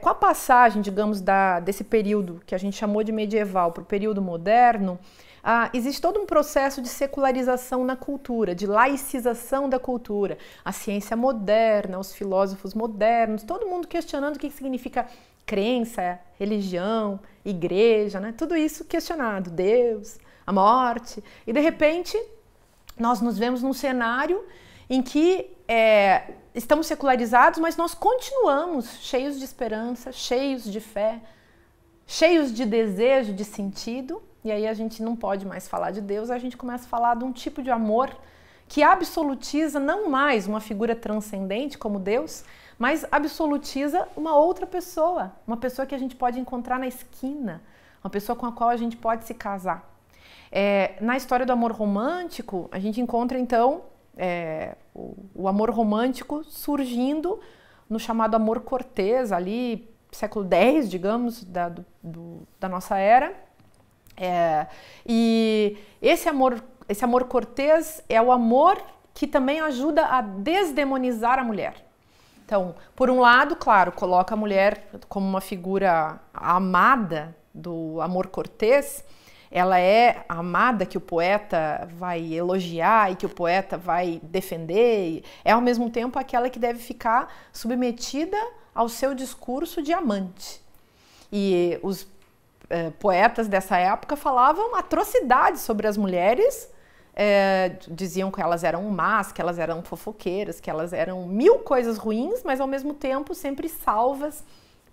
Com a passagem, digamos, desse período que a gente chamou de medieval para o período moderno, existe todo um processo de secularização na cultura, de laicização da cultura. A ciência moderna, os filósofos modernos, todo mundo questionando o que significa crença, religião, igreja, né? Tudo isso questionado, Deus, a morte. E de repente, nós nos vemos num cenário em que estamos secularizados, mas nós continuamos cheios de esperança, cheios de fé, cheios de desejo, de sentido. E aí a gente não pode mais falar de Deus, a gente começa a falar de um tipo de amor que absolutiza não mais uma figura transcendente como Deus, mas absolutiza uma outra pessoa, uma pessoa que a gente pode encontrar na esquina, uma pessoa com a qual a gente pode se casar. Na história do amor romântico, a gente encontra então o amor romântico surgindo no chamado amor cortês, ali século X, digamos, da nossa era. E esse amor cortês é o amor que também ajuda a desdemonizar a mulher. Então, por um lado, claro, coloca a mulher como uma figura amada do amor cortês. Ela é a amada que o poeta vai elogiar e que o poeta vai defender. É ao mesmo tempo aquela que deve ficar submetida ao seu discurso de amante. E os poetas dessa época falavam atrocidades sobre as mulheres, diziam que elas eram más, que elas eram fofoqueiras, que elas eram mil coisas ruins, mas ao mesmo tempo sempre salvas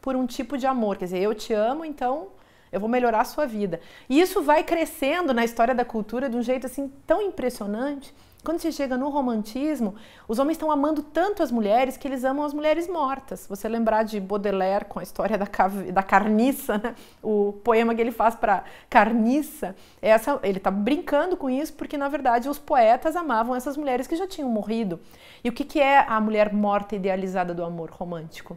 por um tipo de amor. Quer dizer, eu te amo, então eu vou melhorar a sua vida. E isso vai crescendo na história da cultura de um jeito assim tão impressionante. Quando você chega no romantismo, os homens estão amando tanto as mulheres que eles amam as mulheres mortas. Você lembrar de Baudelaire com a história da carniça, né? O poema que ele faz para carniça, ele está brincando com isso porque, na verdade, os poetas amavam essas mulheres que já tinham morrido. E o que é a mulher morta idealizada do amor romântico?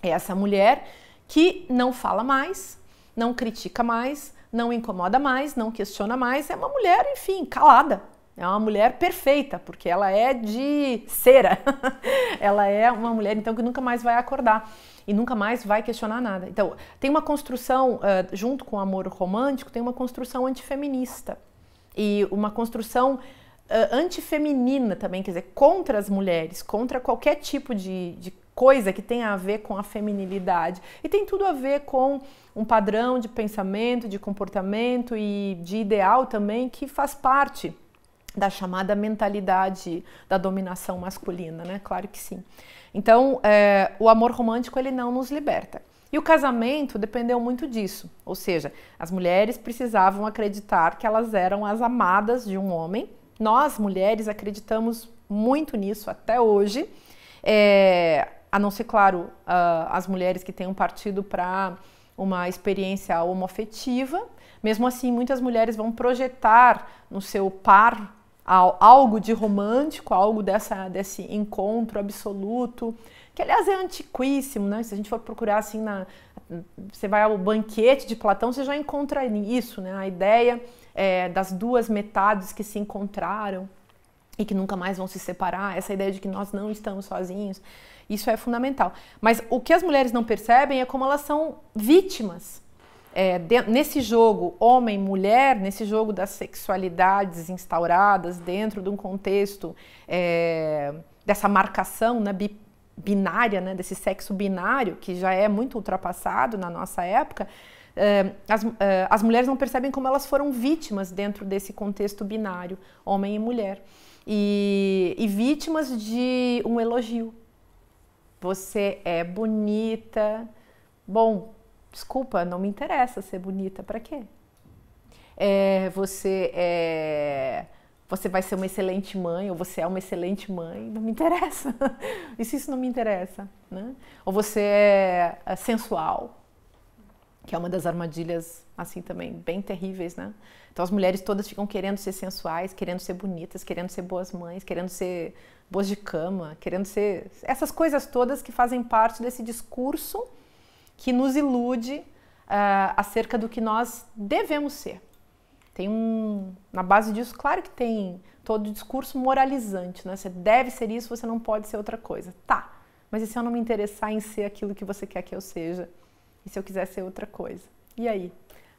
É essa mulher que não fala mais, não critica mais, não incomoda mais, não questiona mais. É uma mulher, enfim, calada. É uma mulher perfeita, porque ela é de cera. Ela é uma mulher, então, que nunca mais vai acordar e nunca mais vai questionar nada. Então, tem uma construção, junto com o amor romântico, tem uma construção antifeminista e uma construção antifeminina também, quer dizer, contra as mulheres, contra qualquer tipo de coisa que tenha a ver com a feminilidade. E tem tudo a ver com um padrão de pensamento, de comportamento e de ideal também que faz parte da chamada mentalidade da dominação masculina, né? Claro que sim. Então, o amor romântico, ele não nos liberta. E o casamento dependeu muito disso, ou seja, as mulheres precisavam acreditar que elas eram as amadas de um homem. Nós, mulheres, acreditamos muito nisso até hoje, a não ser, claro, as mulheres que tenham partido para uma experiência homoafetiva. Mesmo assim, muitas mulheres vão projetar no seu par algo de romântico, algo desse encontro absoluto, que aliás é antiquíssimo, né? Se a gente for procurar assim, você vai ao banquete de Platão, você já encontra isso, né? A ideia das duas metades que se encontraram e que nunca mais vão se separar, essa ideia de que nós não estamos sozinhos, isso é fundamental. Mas o que as mulheres não percebem é como elas são vítimas. Nesse jogo homem-mulher, nesse jogo das sexualidades instauradas dentro de um contexto dessa marcação, né, binária, né, desse sexo binário, que já é muito ultrapassado na nossa época, as mulheres não percebem como elas foram vítimas dentro desse contexto binário, homem e mulher, e vítimas de um elogio. Você é bonita. Bom, desculpa, não me interessa ser bonita, pra quê? Você vai ser uma excelente mãe, ou você é uma excelente mãe, não me interessa. E se isso não me interessa, né? Ou você é sensual, que é uma das armadilhas, assim, também bem terríveis, né? Então as mulheres todas ficam querendo ser sensuais, querendo ser bonitas, querendo ser boas mães, querendo ser boas de cama, querendo ser... Essas coisas todas que fazem parte desse discurso que nos ilude acerca do que nós devemos ser. Tem na base disso, claro que tem todo o discurso moralizante, né? Você deve ser isso, você não pode ser outra coisa. Tá, mas e se eu não me interessar em ser aquilo que você quer que eu seja? E se eu quiser ser outra coisa? E aí?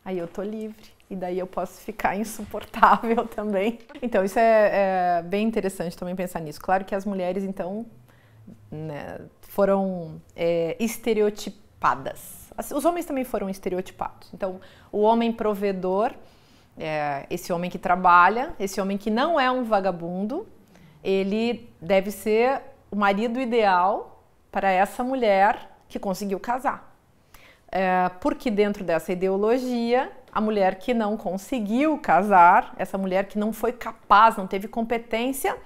Aí eu tô livre, e daí eu posso ficar insuportável também. Então isso é bem interessante também pensar nisso. Claro que as mulheres, então, né, foram estereotipadas. Os homens também foram estereotipados. Então, o homem provedor, esse homem que trabalha, esse homem que não é um vagabundo, ele deve ser o marido ideal para essa mulher que conseguiu casar. Porque dentro dessa ideologia, a mulher que não conseguiu casar, essa mulher que não foi capaz, não teve competência,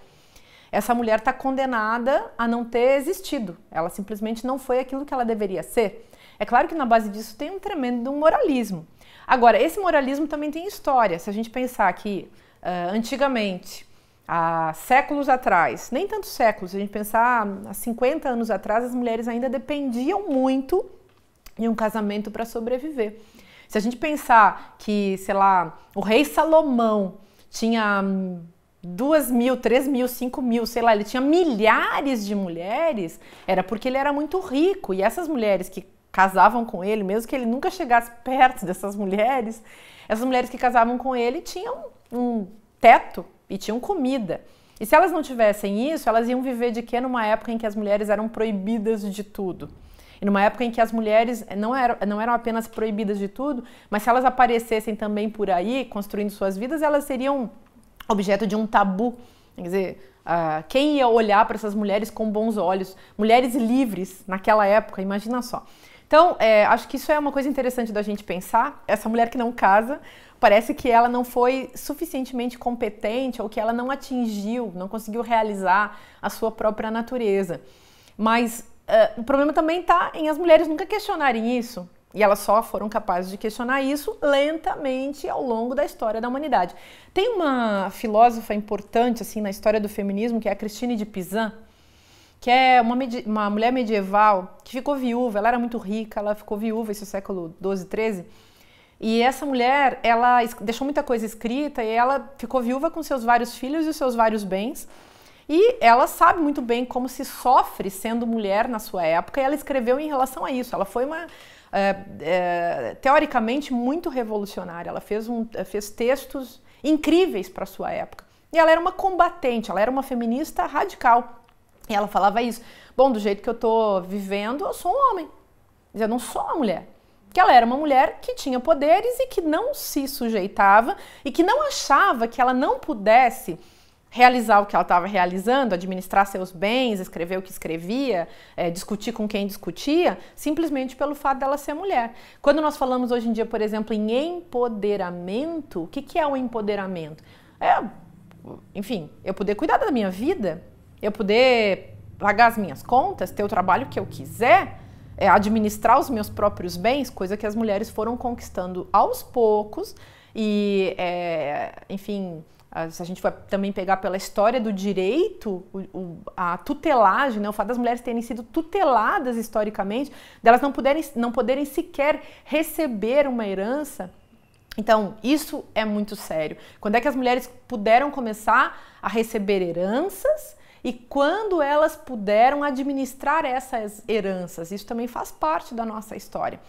essa mulher está condenada a não ter existido. Ela simplesmente não foi aquilo que ela deveria ser. É claro que na base disso tem um tremendo moralismo. Agora, esse moralismo também tem história. Se a gente pensar que antigamente, há séculos atrás, nem tantos séculos, se a gente pensar há 50 anos atrás, as mulheres ainda dependiam muito de um casamento para sobreviver. Se a gente pensar que, sei lá, o rei Salomão tinha 2.000, 3.000, 5.000, sei lá, ele tinha milhares de mulheres, era porque ele era muito rico. E essas mulheres que casavam com ele, mesmo que ele nunca chegasse perto dessas mulheres, essas mulheres que casavam com ele tinham um teto e tinham comida. E se elas não tivessem isso, elas iam viver de quê? Numa época em que as mulheres eram proibidas de tudo. E numa época em que as mulheres não eram apenas proibidas de tudo, mas se elas aparecessem também por aí, construindo suas vidas, elas seriam objeto de um tabu. Quer dizer, quem ia olhar para essas mulheres com bons olhos? Mulheres livres naquela época, imagina só. Então, acho que isso é uma coisa interessante da gente pensar. Essa mulher que não casa, parece que ela não foi suficientemente competente ou que ela não atingiu, não conseguiu realizar a sua própria natureza. Mas o problema também está em as mulheres nunca questionarem isso. E elas só foram capazes de questionar isso lentamente ao longo da história da humanidade. Tem uma filósofa importante assim na história do feminismo, que é a Christine de Pizan, que é uma mulher medieval que ficou viúva. Ela era muito rica, ela ficou viúva esse século XII, XIII. E essa mulher, ela deixou muita coisa escrita e ela ficou viúva com seus vários filhos e os seus vários bens. E ela sabe muito bem como se sofre sendo mulher na sua época, e ela escreveu em relação a isso. Ela foi uma, teoricamente, muito revolucionária. Ela fez textos incríveis para a sua época. E ela era uma combatente, ela era uma feminista radical. E ela falava isso: bom, do jeito que eu estou vivendo, eu sou um homem, eu não sou uma mulher. Que ela era uma mulher que tinha poderes e que não se sujeitava e que não achava que ela não pudesse realizar o que ela estava realizando, administrar seus bens, escrever o que escrevia, discutir com quem discutia, simplesmente pelo fato dela ser mulher. Quando nós falamos hoje em dia, por exemplo, em empoderamento, o que é o empoderamento? Enfim, eu poder cuidar da minha vida, eu poder pagar as minhas contas, ter o trabalho que eu quiser, administrar os meus próprios bens, coisa que as mulheres foram conquistando aos poucos. E, enfim, se a gente vai também pegar pela história do direito, a tutelagem, né, o fato das mulheres terem sido tuteladas historicamente, delas não poderem sequer receber uma herança. Então, isso é muito sério. Quando é que as mulheres puderam começar a receber heranças e quando elas puderam administrar essas heranças? Isso também faz parte da nossa história.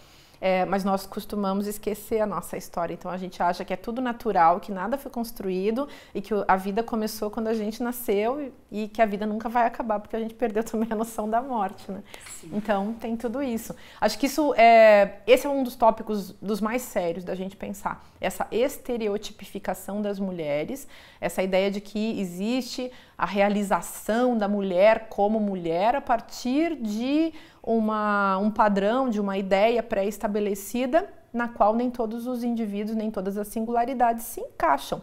Mas nós costumamos esquecer a nossa história, então a gente acha que é tudo natural, que nada foi construído e que a vida começou quando a gente nasceu e que a vida nunca vai acabar, porque a gente perdeu também a noção da morte, né? Sim. Então tem tudo isso. Acho que esse é um dos tópicos dos mais sérios da gente pensar, essa estereotipificação das mulheres, essa ideia de que existe a realização da mulher como mulher a partir de um padrão, de uma ideia pré-estabelecida, na qual nem todos os indivíduos, nem todas as singularidades se encaixam.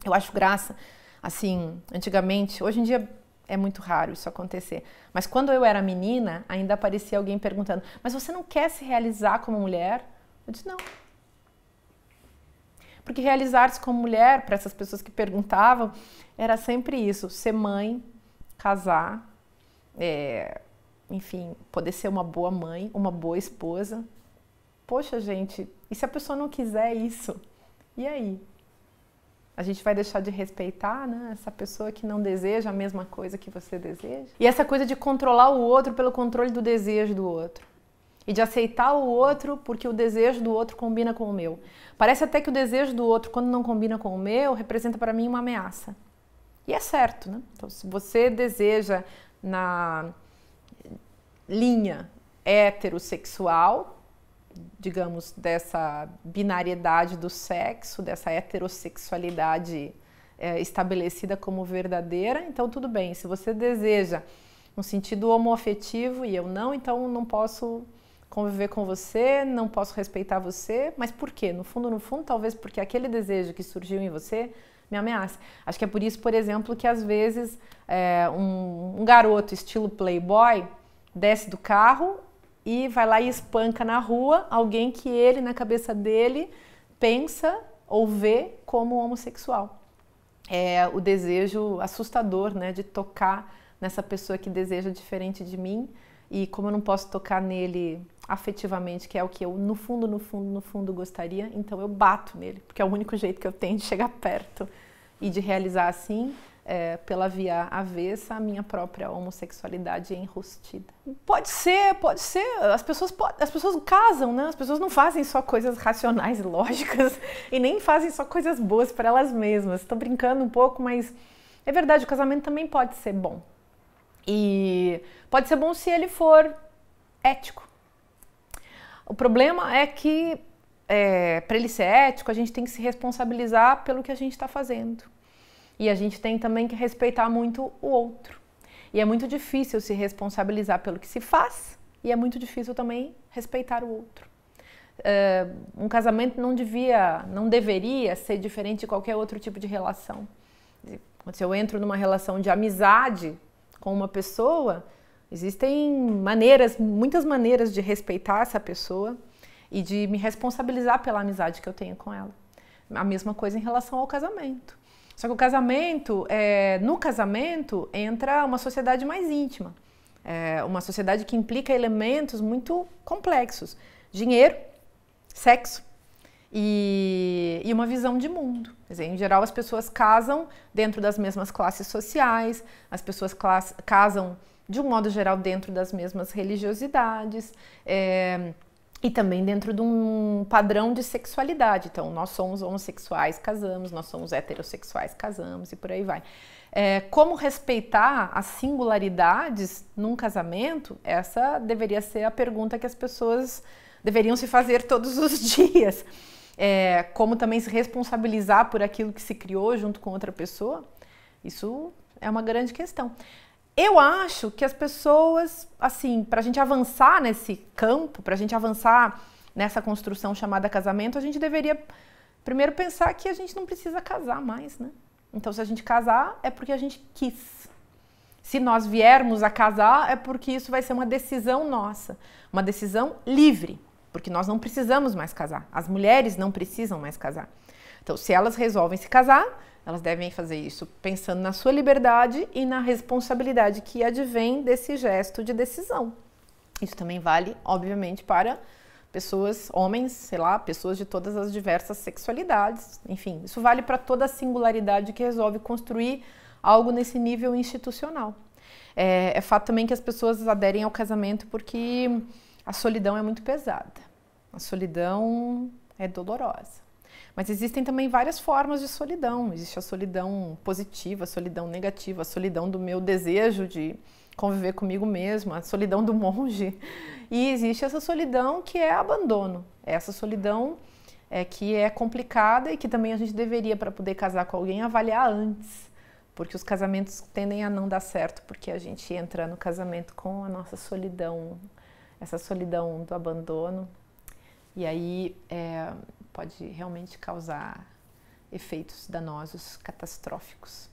Eu acho graça, assim, antigamente, hoje em dia é muito raro isso acontecer, mas quando eu era menina, ainda aparecia alguém perguntando: mas você não quer se realizar como mulher? Eu disse: não. Porque realizar-se como mulher, para essas pessoas que perguntavam, era sempre isso: ser mãe, casar, enfim, poder ser uma boa mãe, uma boa esposa. Poxa, gente, e se a pessoa não quiser isso? E aí? A gente vai deixar de respeitar, né, essa pessoa que não deseja a mesma coisa que você deseja? E essa coisa de controlar o outro pelo controle do desejo do outro. E de aceitar o outro porque o desejo do outro combina com o meu. Parece até que o desejo do outro, quando não combina com o meu, representa para mim uma ameaça. E é certo, né? Então, se você deseja na linha heterossexual, digamos, dessa binariedade do sexo, dessa heterossexualidade estabelecida como verdadeira, então tudo bem. Se você deseja um sentido homoafetivo e eu não, então não posso conviver com você, não posso respeitar você. Mas por quê? No fundo, talvez porque aquele desejo que surgiu em você me ameaça. Acho que é por isso, por exemplo, que às vezes um garoto estilo playboy desce do carro e vai lá e espanca na rua alguém que ele, na cabeça dele, pensa ou vê como homossexual. É o desejo assustador, né, de tocar nessa pessoa que deseja diferente de mim, e como eu não posso tocar nele afetivamente, que é o que eu no fundo gostaria, então eu bato nele, porque é o único jeito que eu tenho de chegar perto e de realizar assim, pela via avessa, a minha própria homossexualidade enrustida. Pode ser, as pessoas casam, né? As pessoas não fazem só coisas racionais e lógicas e nem fazem só coisas boas para elas mesmas. Estou brincando um pouco, mas é verdade, o casamento também pode ser bom. E pode ser bom se ele for ético. O problema é que, para ele ser ético, a gente tem que se responsabilizar pelo que a gente está fazendo. E a gente tem também que respeitar muito o outro. E é muito difícil se responsabilizar pelo que se faz e é muito difícil também respeitar o outro. Um casamento não deveria ser diferente de qualquer outro tipo de relação. Se eu entro numa relação de amizade com uma pessoa, existem muitas maneiras de respeitar essa pessoa e de me responsabilizar pela amizade que eu tenho com ela. A mesma coisa em relação ao casamento. Só que no casamento entra uma sociedade mais íntima, uma sociedade que implica elementos muito complexos: dinheiro, sexo e uma visão de mundo. Quer dizer, em geral, as pessoas casam dentro das mesmas classes sociais, as pessoas casam, de um modo geral, dentro das mesmas religiosidades, e também dentro de um padrão de sexualidade. Então, nós somos homossexuais, casamos, nós somos heterossexuais, casamos, e por aí vai. Como respeitar as singularidades num casamento? Essa deveria ser a pergunta que as pessoas deveriam se fazer todos os dias. Como também se responsabilizar por aquilo que se criou junto com outra pessoa? Isso é uma grande questão. Eu acho que as pessoas, assim, para a gente avançar nesse campo, para a gente avançar nessa construção chamada casamento, a gente deveria primeiro pensar que a gente não precisa casar mais, né? Então, se a gente casar, é porque a gente quis. Se nós viermos a casar, é porque isso vai ser uma decisão nossa, uma decisão livre, porque nós não precisamos mais casar. As mulheres não precisam mais casar. Então, se elas resolvem se casar, elas devem fazer isso pensando na sua liberdade e na responsabilidade que advém desse gesto de decisão. Isso também vale, obviamente, para pessoas, homens, sei lá, pessoas de todas as diversas sexualidades. Enfim, isso vale para toda a singularidade que resolve construir algo nesse nível institucional. É fato também que as pessoas aderem ao casamento porque a solidão é muito pesada. A solidão é dolorosa. Mas existem também várias formas de solidão. Existe a solidão positiva, a solidão negativa, a solidão do meu desejo de conviver comigo mesmo, a solidão do monge. E existe essa solidão que é abandono. Essa solidão que é complicada e que também a gente deveria, para poder casar com alguém, avaliar antes. Porque os casamentos tendem a não dar certo, porque a gente entra no casamento com a nossa solidão, essa solidão do abandono. E aí pode realmente causar efeitos danosos, catastróficos.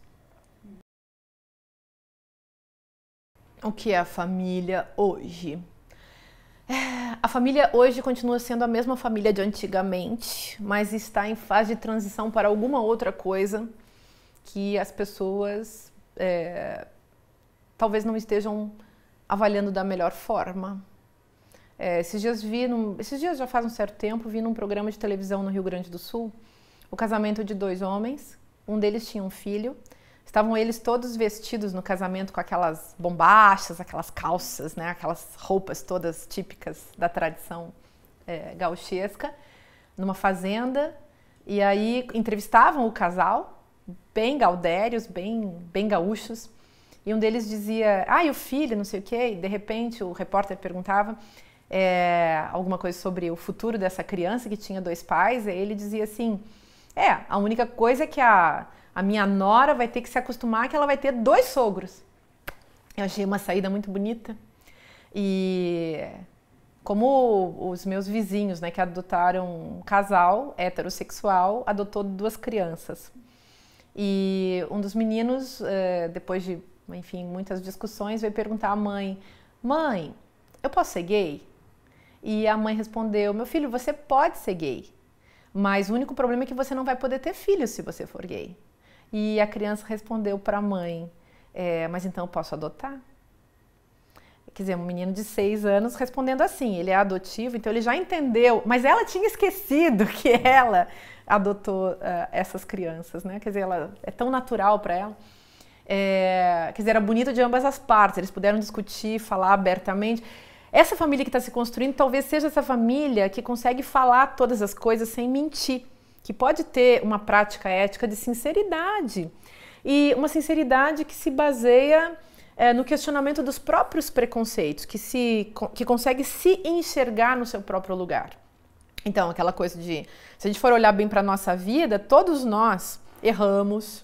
O que é a família hoje? A família hoje continua sendo a mesma família de antigamente, mas está em fase de transição para alguma outra coisa que as pessoas talvez não estejam avaliando da melhor forma. Esses dias já faz um certo tempo, vi num programa de televisão no Rio Grande do Sul o casamento de 2 homens, um deles tinha um filho, estavam eles todos vestidos no casamento com aquelas bombachas, aquelas calças, né, aquelas roupas todas típicas da tradição gauchesca, numa fazenda, e aí entrevistavam o casal, bem gaudérios, bem gaúchos, e um deles dizia, e o filho, não sei o quê, e de repente o repórter perguntava alguma coisa sobre o futuro dessa criança que tinha 2 pais, e ele dizia assim, a única coisa é que a minha nora vai ter que se acostumar que ela vai ter 2 sogros. Eu achei uma saída muito bonita. E como os meus vizinhos, né, que adotaram um casal heterossexual, adotou 2 crianças. E um dos meninos, depois de, enfim, muitas discussões, veio perguntar à mãe, mãe, eu posso ser gay? E a mãe respondeu, meu filho, você pode ser gay, mas o único problema é que você não vai poder ter filhos se você for gay. E a criança respondeu para a mãe, mas então eu posso adotar? Quer dizer, um menino de 6 anos respondendo assim, ele é adotivo, então ele já entendeu, mas ela tinha esquecido que ela adotou essas crianças, né? Quer dizer, ela é tão natural para ela. Quer dizer, era bonito de ambas as partes, eles puderam discutir, falar abertamente. Essa família que está se construindo talvez seja essa família que consegue falar todas as coisas sem mentir, que pode ter uma prática ética de sinceridade, e uma sinceridade que se baseia no questionamento dos próprios preconceitos, que consegue se enxergar no seu próprio lugar. Então, aquela coisa de, se a gente for olhar bem para a nossa vida, todos nós erramos,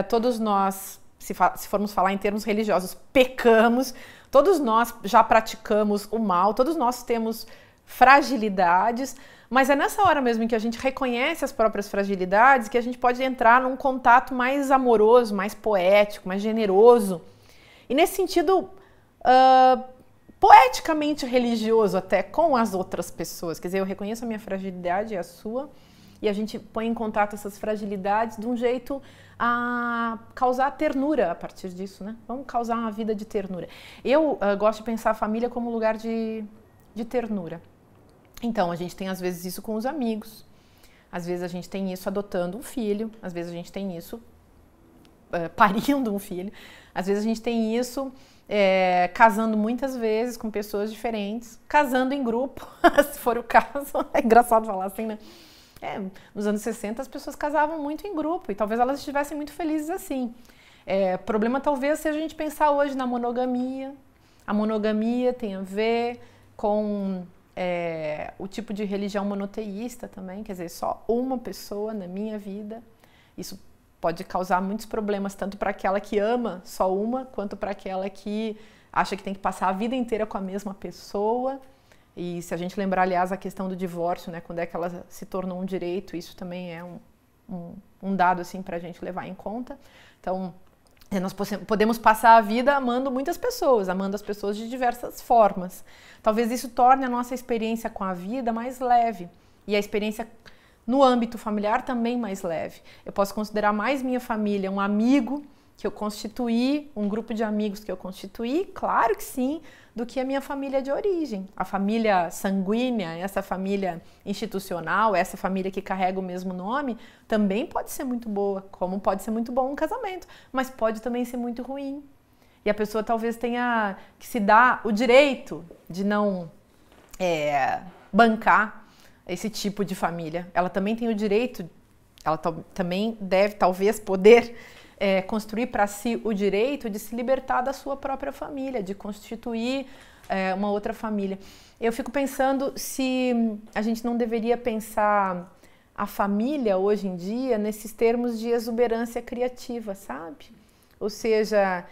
todos nós se formos falar em termos religiosos, pecamos, todos nós já praticamos o mal, todos nós temos fragilidades, mas é nessa hora mesmo em que a gente reconhece as próprias fragilidades que a gente pode entrar num contato mais amoroso, mais poético, mais generoso. E nesse sentido, poeticamente religioso até com as outras pessoas. Quer dizer, eu reconheço a minha fragilidade e a sua, e a gente põe em contato essas fragilidades de um jeito a causar ternura a partir disso, né? Vamos causar uma vida de ternura. Eu gosto de pensar a família como lugar de ternura. Então, a gente tem às vezes isso com os amigos, às vezes a gente tem isso adotando um filho, às vezes a gente tem isso parindo um filho, às vezes a gente tem isso casando muitas vezes com pessoas diferentes, casando em grupo, se for o caso. É engraçado falar assim, né? Nos anos 60 as pessoas casavam muito em grupo e talvez elas estivessem muito felizes assim. O problema talvez seja a gente pensar hoje na monogamia. A monogamia tem a ver com o tipo de religião monoteísta também, quer dizer, só uma pessoa na minha vida. Isso pode causar muitos problemas, tanto para aquela que ama só uma, quanto para aquela que acha que tem que passar a vida inteira com a mesma pessoa. E se a gente lembrar, aliás, a questão do divórcio, né, quando é que ela se tornou um direito, isso também é um dado assim, para a gente levar em conta. Então, nós podemos passar a vida amando muitas pessoas, amando as pessoas de diversas formas. Talvez isso torne a nossa experiência com a vida mais leve e a experiência no âmbito familiar também mais leve. Eu posso considerar mais minha família um amigo que eu constituí, um grupo de amigos que eu constituí, claro que sim, do que a minha família de origem. A família sanguínea, essa família institucional, essa família que carrega o mesmo nome, também pode ser muito boa, como pode ser muito bom um casamento, mas pode também ser muito ruim. E a pessoa talvez tenha que se dar o direito de não bancar esse tipo de família. Ela também tem o direito, ela também deve talvez poder construir para si o direito de se libertar da sua própria família, de constituir uma outra família. Eu fico pensando se a gente não deveria pensar a família hoje em dia nesses termos de exuberância criativa, sabe? Ou seja,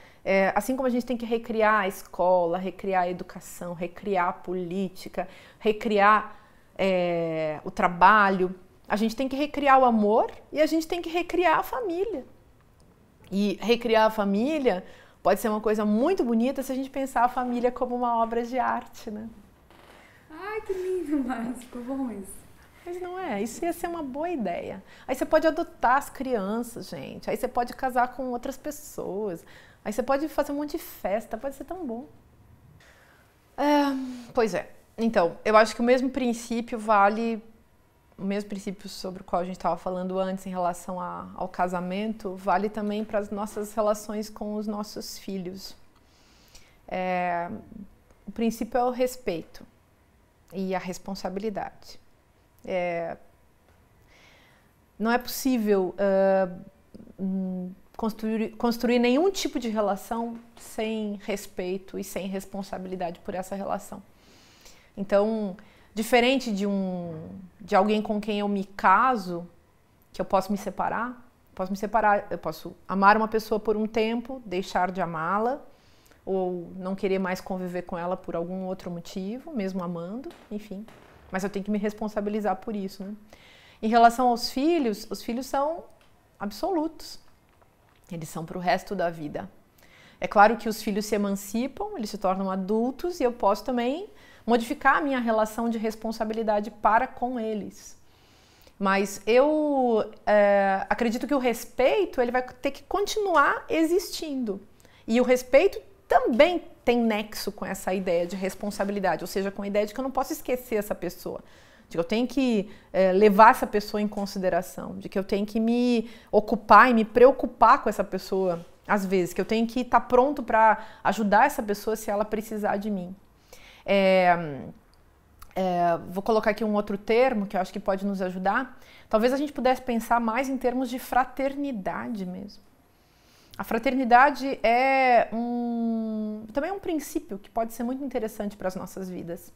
assim como a gente tem que recriar a escola, recriar a educação, recriar a política, recriar o trabalho, a gente tem que recriar o amor e a gente tem que recriar a família. E recriar a família pode ser uma coisa muito bonita se a gente pensar a família como uma obra de arte, né? Ai, que lindo, mas ficou bom isso. Mas não é, isso ia ser uma boa ideia. Aí você pode adotar as crianças, gente. Aí você pode casar com outras pessoas. Aí você pode fazer um monte de festa, pode ser tão bom. Pois é. Então, eu acho que o mesmo princípio vale... O mesmo princípio sobre o qual a gente estava falando antes em relação ao casamento, vale também para as nossas relações com os nossos filhos. O princípio é o respeito e a responsabilidade. Não é possível construir nenhum tipo de relação sem respeito e sem responsabilidade por essa relação. Então, diferente de alguém com quem eu me caso, que eu posso me separar, eu posso amar uma pessoa por um tempo, deixar de amá-la, ou não querer mais conviver com ela por algum outro motivo, mesmo amando, enfim. Mas eu tenho que me responsabilizar por isso, né? Em relação aos filhos, os filhos são absolutos. Eles são para o resto da vida. É claro que os filhos se emancipam, eles se tornam adultos e eu posso também modificar a minha relação de responsabilidade para com eles. Mas eu acredito que o respeito ele vai ter que continuar existindo. E o respeito também tem nexo com essa ideia de responsabilidade, ou seja, com a ideia de que eu não posso esquecer essa pessoa, de que eu tenho que levar essa pessoa em consideração, de que eu tenho que me ocupar e me preocupar com essa pessoa, às vezes, que eu tenho que estar pronto para ajudar essa pessoa se ela precisar de mim. Vou colocar aqui um outro termo que eu acho que pode nos ajudar. Talvez a gente pudesse pensar mais em termos de fraternidade mesmo. A fraternidade também é um princípio que pode ser muito interessante para as nossas vidas.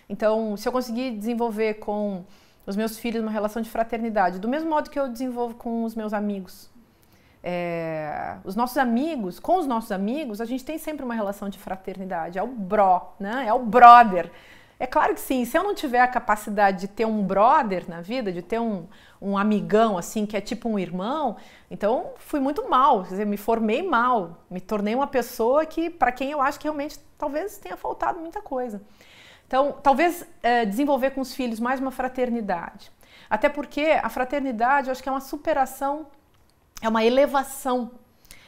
Então, se eu conseguir desenvolver com os meus filhos uma relação de fraternidade, do mesmo modo que eu desenvolvo com os meus amigos, Os nossos amigos, com os nossos amigos, a gente tem sempre uma relação de fraternidade, é o bro, né? É o brother. É claro que sim, se eu não tiver a capacidade de ter um brother na vida, de ter um amigão assim, que é tipo um irmão, então fui muito mal, quer dizer, me formei mal, me tornei uma pessoa que, para quem eu acho que realmente talvez tenha faltado muita coisa. Então, talvez desenvolver com os filhos mais uma fraternidade. Até porque a fraternidade, eu acho que é uma superação, é uma elevação,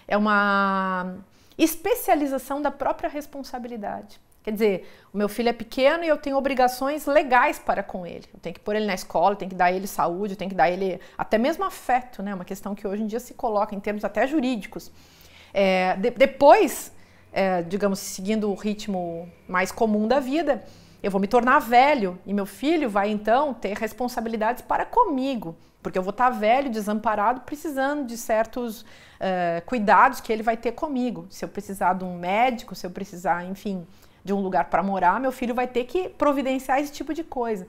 é uma especialização da própria responsabilidade. Quer dizer, o meu filho é pequeno e eu tenho obrigações legais para com ele. Eu tenho que pôr ele na escola, eu tenho que dar ele saúde, eu tenho que dar ele até mesmo afeto, né? Uma questão que hoje em dia se coloca em termos até jurídicos. Depois, digamos, seguindo o ritmo mais comum da vida, eu vou me tornar velho e meu filho vai então ter responsabilidades para comigo, porque eu vou estar velho, desamparado, precisando de certos cuidados que ele vai ter comigo. Se eu precisar de um médico, se eu precisar, enfim, de um lugar para morar, meu filho vai ter que providenciar esse tipo de coisa.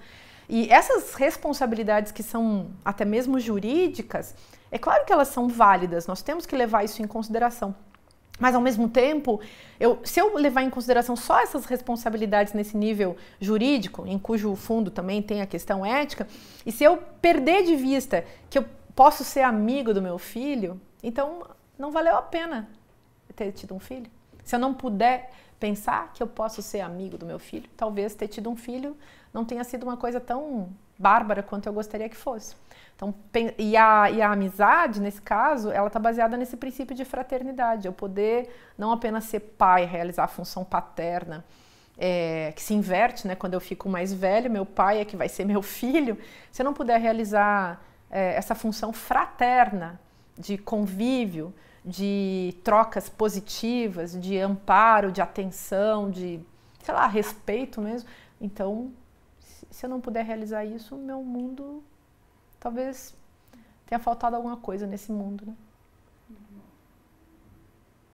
E essas responsabilidades que são até mesmo jurídicas, é claro que elas são válidas, nós temos que levar isso em consideração. Mas, ao mesmo tempo, se eu levar em consideração só essas responsabilidades nesse nível jurídico, em cujo fundo também tem a questão ética, e se eu perder de vista que eu posso ser amigo do meu filho, então não valeu a pena ter tido um filho. Se eu não puder pensar que eu posso ser amigo do meu filho, talvez ter tido um filho não tenha sido uma coisa tão bárbara quanto eu gostaria que fosse. Então, e a amizade, nesse caso, ela está baseada nesse princípio de fraternidade. Eu poder não apenas ser pai, realizar a função paterna, que se inverte, né? Quando eu fico mais velho, meu pai é que vai ser meu filho. Se eu não puder realizar essa função fraterna de convívio, de trocas positivas, de amparo, de atenção, de, sei lá, respeito mesmo, então, se eu não puder realizar isso, meu mundo... talvez tenha faltado alguma coisa nesse mundo, né?